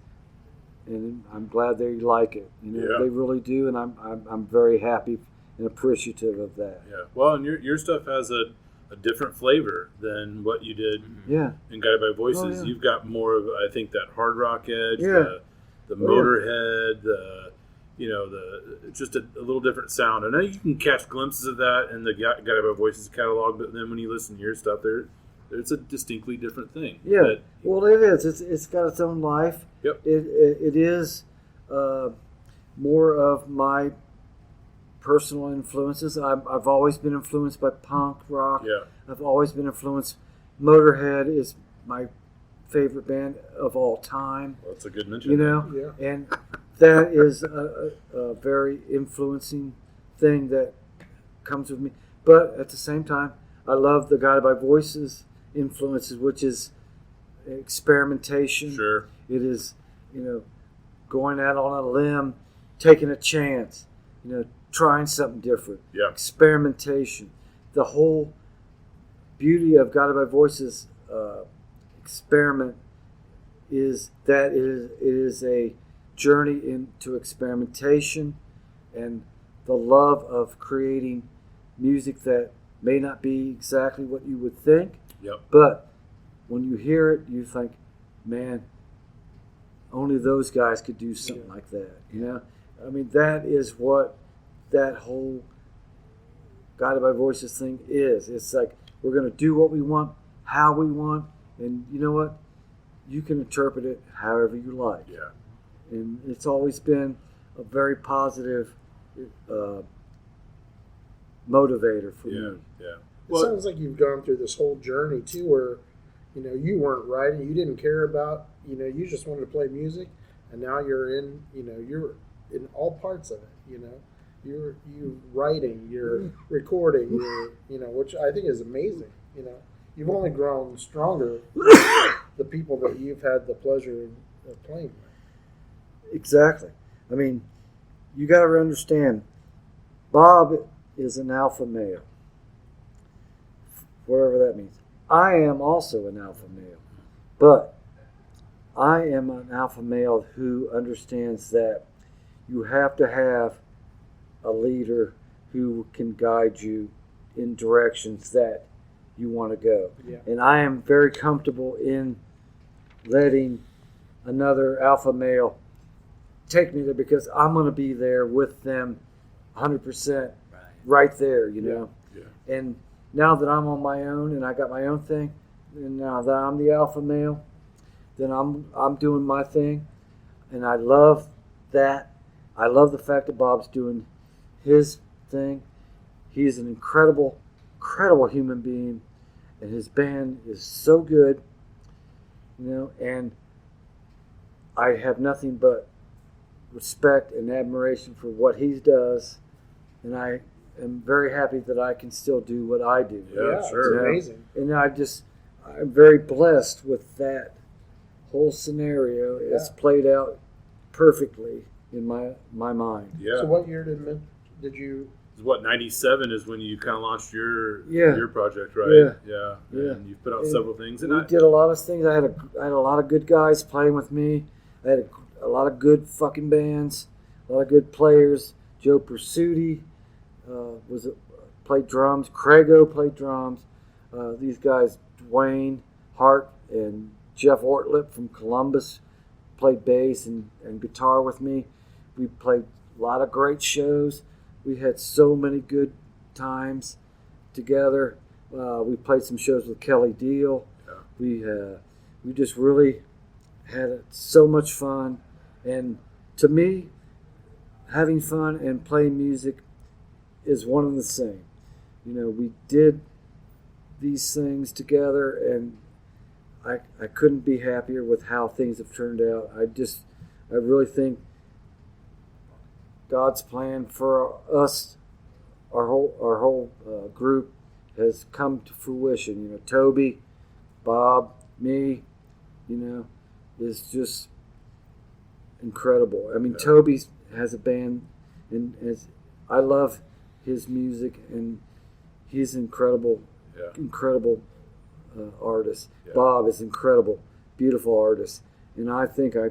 and I'm glad they like it. Yeah. They really do, and I'm very happy and appreciative of that. Yeah. Well, and your stuff has a different flavor than what you did Yeah. in Guided by Voices. Oh, yeah. You've got more of, I think, that hard rock edge, Yeah. the Motorhead, just a little different sound. I know you can catch glimpses of that in the Guided by Voices catalog, but then when you listen to your stuff, it's a distinctly different thing. Yeah, well, it is. It's got its own life. Yep. It is more of my personal influences. I've always been influenced by punk rock. Yeah. I've always been influenced. Motorhead is my favorite band of all time. Well, that's a good mention. Yeah. And that is a very influencing thing that comes with me. But at the same time, I love the Guided by Voices influences, which is experimentation. Sure. It is, going out on a limb, taking a chance, trying something different. Yeah. Experimentation. The whole beauty of Guided by Voices experiment is that it is a journey into experimentation and the love of creating music that may not be exactly what you would think. Yep. But when you hear it, you think, man, only those guys could do something like that. I mean, that is what that whole Guided by Voices thing is. It's like we're going to do what we want, how we want, and you know what? You can interpret it however you like. Yeah. And it's always been a very positive motivator for me. Yeah. It sounds like you've gone through this whole journey too, where you weren't writing, you didn't care about, you just wanted to play music, and now you're in, you're in all parts of it. You're writing, you're recording, which I think is amazing. You've only grown stronger with the people that you've had the pleasure of playing with. Exactly. I mean, you got to understand, Bob is an alpha male, whatever that means. I am also an alpha male, but I am an alpha male who understands that you have to have a leader who can guide you in directions that you want to go. Yeah. And I am very comfortable in letting another alpha male take me there because I'm going to be there with them 100% right there, Yeah. And now that I'm on my own and I got my own thing, and now that I'm the alpha male, then I'm doing my thing, and I love that. I love the fact that Bob's doing his thing. He's an incredible human being, and his band is so good, and I have nothing but respect and admiration for what he does, and I am very happy that I can still do what I do. Yeah, sure. It's amazing. And I'm very blessed with that whole scenario. It's played out perfectly in my mind. Yeah. So what year did you? What, 97 is when you kind of launched your project, right? Yeah. And you've put out several things. And we did a lot of things. I had a lot of good guys playing with me. I had a lot of good fucking bands, a lot of good players. Joe Pursuti played drums. Craigo played drums. These guys, Dwayne Hart and Jeff Ortlip from Columbus, played bass and guitar with me. We played a lot of great shows. We had so many good times together. We played some shows with Kelly Deal. Yeah. We just really had so much fun. And to me, having fun and playing music is one and the same. We did these things together, and I couldn't be happier with how things have turned out. I really think God's plan for us, our whole group, has come to fruition. Toby, Bob, me, is just incredible. I mean, Toby has a band, and I love his music, and he's incredible artist. Yeah. Bob is incredible, beautiful artist, and I think I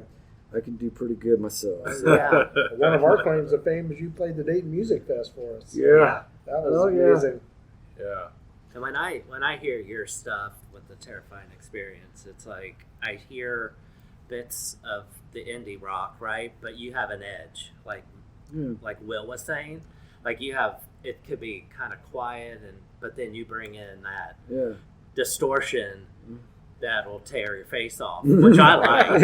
can do pretty good myself. So. Yeah. One of our claims to fame is you played the Dayton Music Fest for us. Yeah. That was amazing. Yeah. And when I hear your stuff with the Terrifying Experience, it's like I hear bits of the indie rock, right? But you have an edge. Like like Will was saying. Like you have, it could be kind of quiet, but then you bring in that distortion that'll tear your face off, which I like.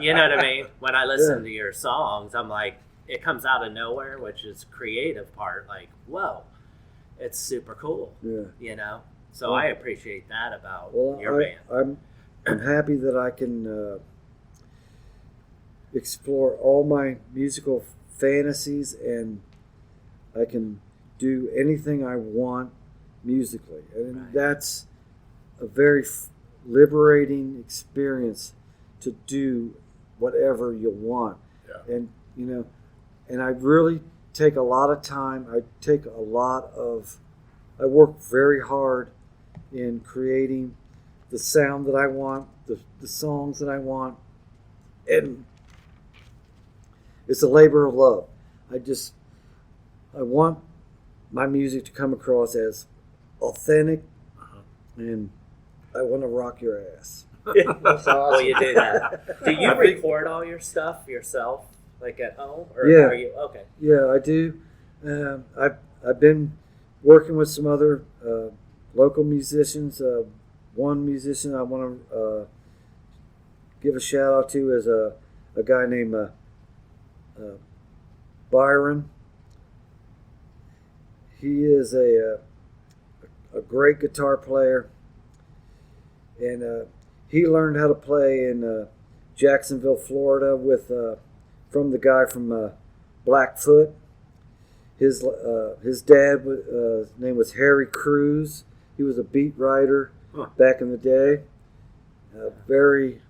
You know what I mean? When I listen to your songs, I'm like, it comes out of nowhere, which is creative part. Like, whoa, it's super cool. Yeah. You know? So I appreciate that about your band. I'm happy that I can explore all my musical fantasies, and I can do anything I want musically. And that's a very liberating experience to do whatever you want. Yeah. And, you know, and I really take a lot of time. I work very hard in creating the sound that I want, the songs that I want. And it's a labor of love. I want my music to come across as authentic, and I want to rock your ass. That's awesome. Well, you do that. Do you record all your stuff yourself, like at home? Or are you okay? Yeah, I do. I've been working with some other local musicians. One musician I want to give a shout out to is a guy named Byron. He is a great guitar player, and he learned how to play in Jacksonville, Florida, with from the guy from Blackfoot. His dad, his name was Harry Cruz. He was a beat writer back in the day. Very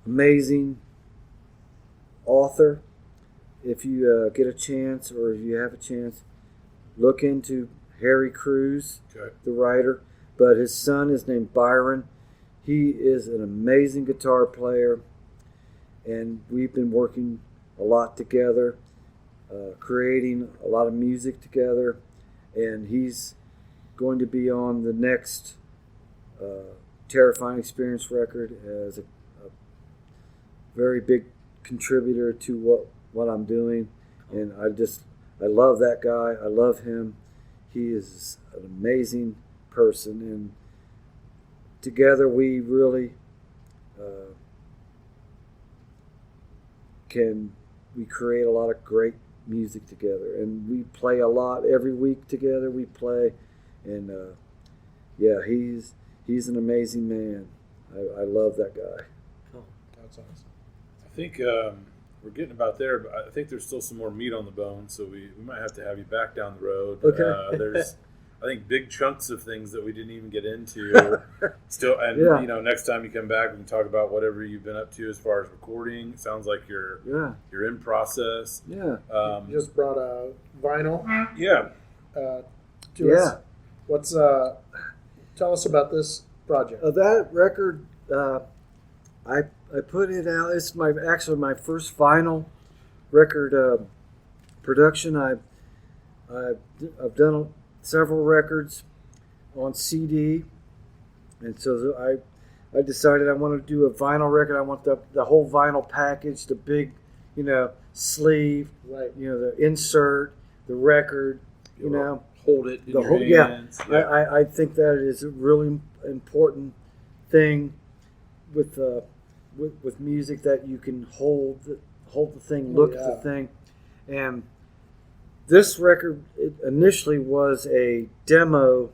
amazing author. If you get a chance, or if you have a chance, look into Harry Cruz, the writer. But his son is named Byron. He is an amazing guitar player, and we've been working a lot together, creating a lot of music together. And he's going to be on the next Terrifying Experience record as a very big contributor to what I'm doing. And I love that guy. I love him. He is an amazing person, and together we really we create a lot of great music together, and we play a lot every week together. We play, and he's an amazing man. I love that guy. Cool. That's awesome. I think we're getting about there, but I think there's still some more meat on the bone, so we might have to have you back down the road. Okay. There's, I think, big chunks of things that we didn't even get into still, and you know, next time you come back, we can talk about whatever you've been up to as far as recording. It sounds like you're in process. Yeah. You just brought a vinyl. Yeah. To us. What's tell us about this project? That record, I put it out. It's actually my first vinyl record production. I've done several records on CD, and so I decided I wanted to do a vinyl record. I want the whole vinyl package, the big, sleeve, right? The insert, the record, hold it in your hands. Yeah. I think that is a really important thing with music, that you can hold the thing, look at the thing. And this record, it initially was a demo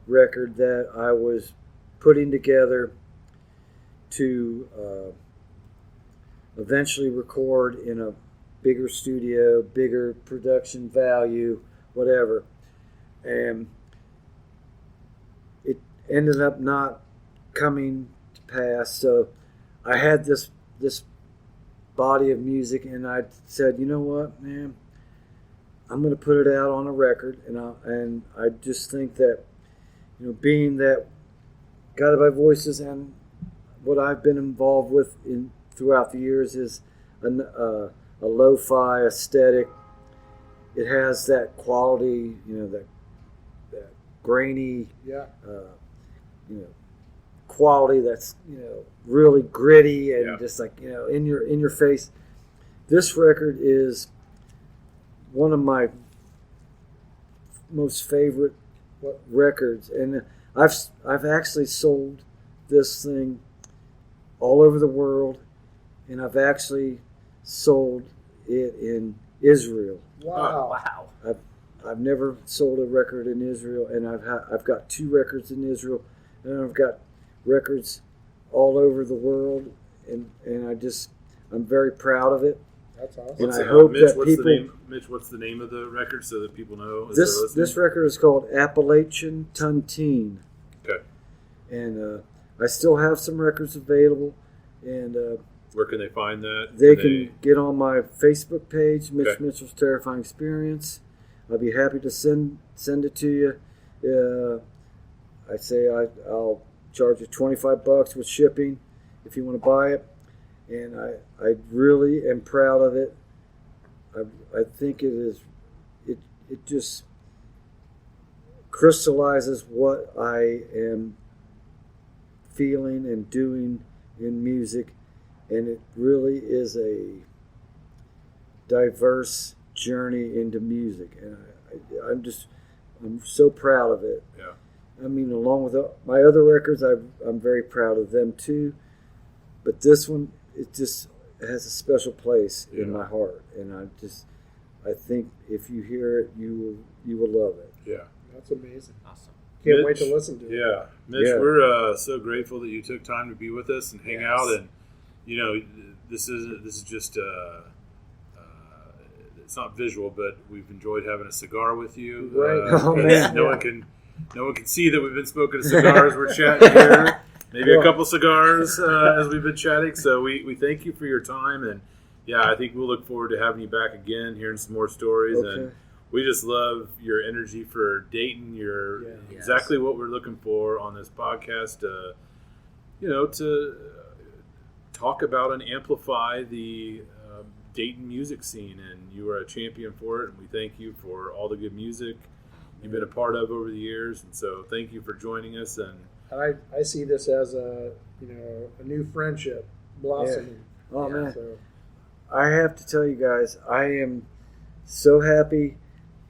record that I was putting together to eventually record in a bigger studio, bigger production value, whatever. And it ended up not coming to pass. So I had this body of music, and I said, you know what, man, I'm going to put it out on a record. And I just think that, being that Guided by Voices and what I've been involved with throughout the years is a lo-fi aesthetic. It has that quality, that grainy, quality that's really gritty and just like in your face. this record is one of my most favorite records, and I've actually sold this thing all over the world, and I've actually sold it in Israel. Wow. Wow. I've never sold a record in Israel, and I've got 2 records in Israel, and I've got records all over the world, and I'm very proud of it. That's awesome. And I hope Mitch, that what's people. the name? Mitch, what's the name of the record so that people know? as they're This listening? record is called Appalachian Tontine. Okay. And I still have some records available, and Where can they find that? they can get on my Facebook page, Mitch Okay. Mitchell's Terrifying Experience. I'll be happy to send it to you. I say I'll charge you $25 with shipping if you want to buy it, and I really am proud of it. I think it just crystallizes what I am feeling and doing in music, and it really is a diverse journey into music, and I'm so proud of it. Yeah. I mean, along with my other records, I'm very proud of them too, but this one, it just has a special place in my heart, and I think if you hear it, you will love it. Yeah. That's amazing. Awesome. Can't Mitch, wait to listen to it. Yeah, Mitch, Yeah. we're so grateful that you took time to be with us and hang Yes. out. And this is just it's not visual, but we've enjoyed having a cigar with you. Right. Oh, man. No one can see that we've been smoking cigars. We're chatting here. Maybe a couple cigars as we've been chatting. So we thank you for your time, and I think we'll look forward to having you back again, hearing some more stories. Okay. And we just love your energy for Dayton. You're exactly what we're looking for on this podcast. To talk about and amplify the Dayton music scene, and you are a champion for it. And we thank you for all the good music you've been a part of over the years. And so, thank you for joining us. And I see this as a new friendship blossoming. Oh man, So, I have to tell you guys, I am so happy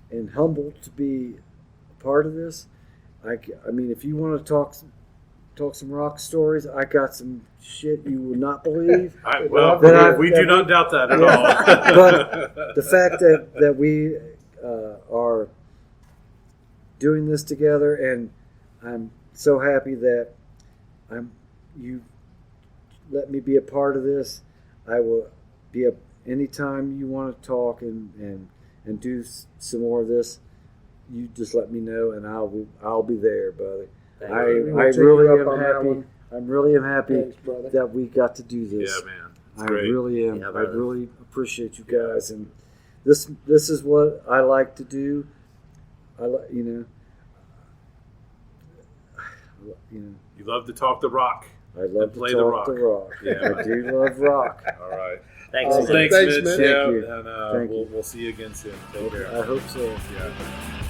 and humbled to be a part of this. I mean, if you want to talk some rock stories, I got some shit you will not believe. we do not doubt that at all. But the fact that we are doing this together, and I'm so happy that you let me be a part of this. I will be anytime you want to talk and do some more of this. You just let me know, and I'll be there, brother. Thank I you. We'll take really you am up on that happy. one. I'm really am happy Thanks, brother. that we got to do this. Yeah, man. It's I great. really am. Yeah, I brother. really appreciate you guys, and this is what I like to do. You love to talk the rock. I love to play talk the the rock. Yeah. I do love rock. All right. Thanks. Awesome. Mitch. Thanks, Thanks, Mitch. Mitch. Yeah, Thank you. and Thank you. we'll see you again soon. Take care. I hope so. Yeah.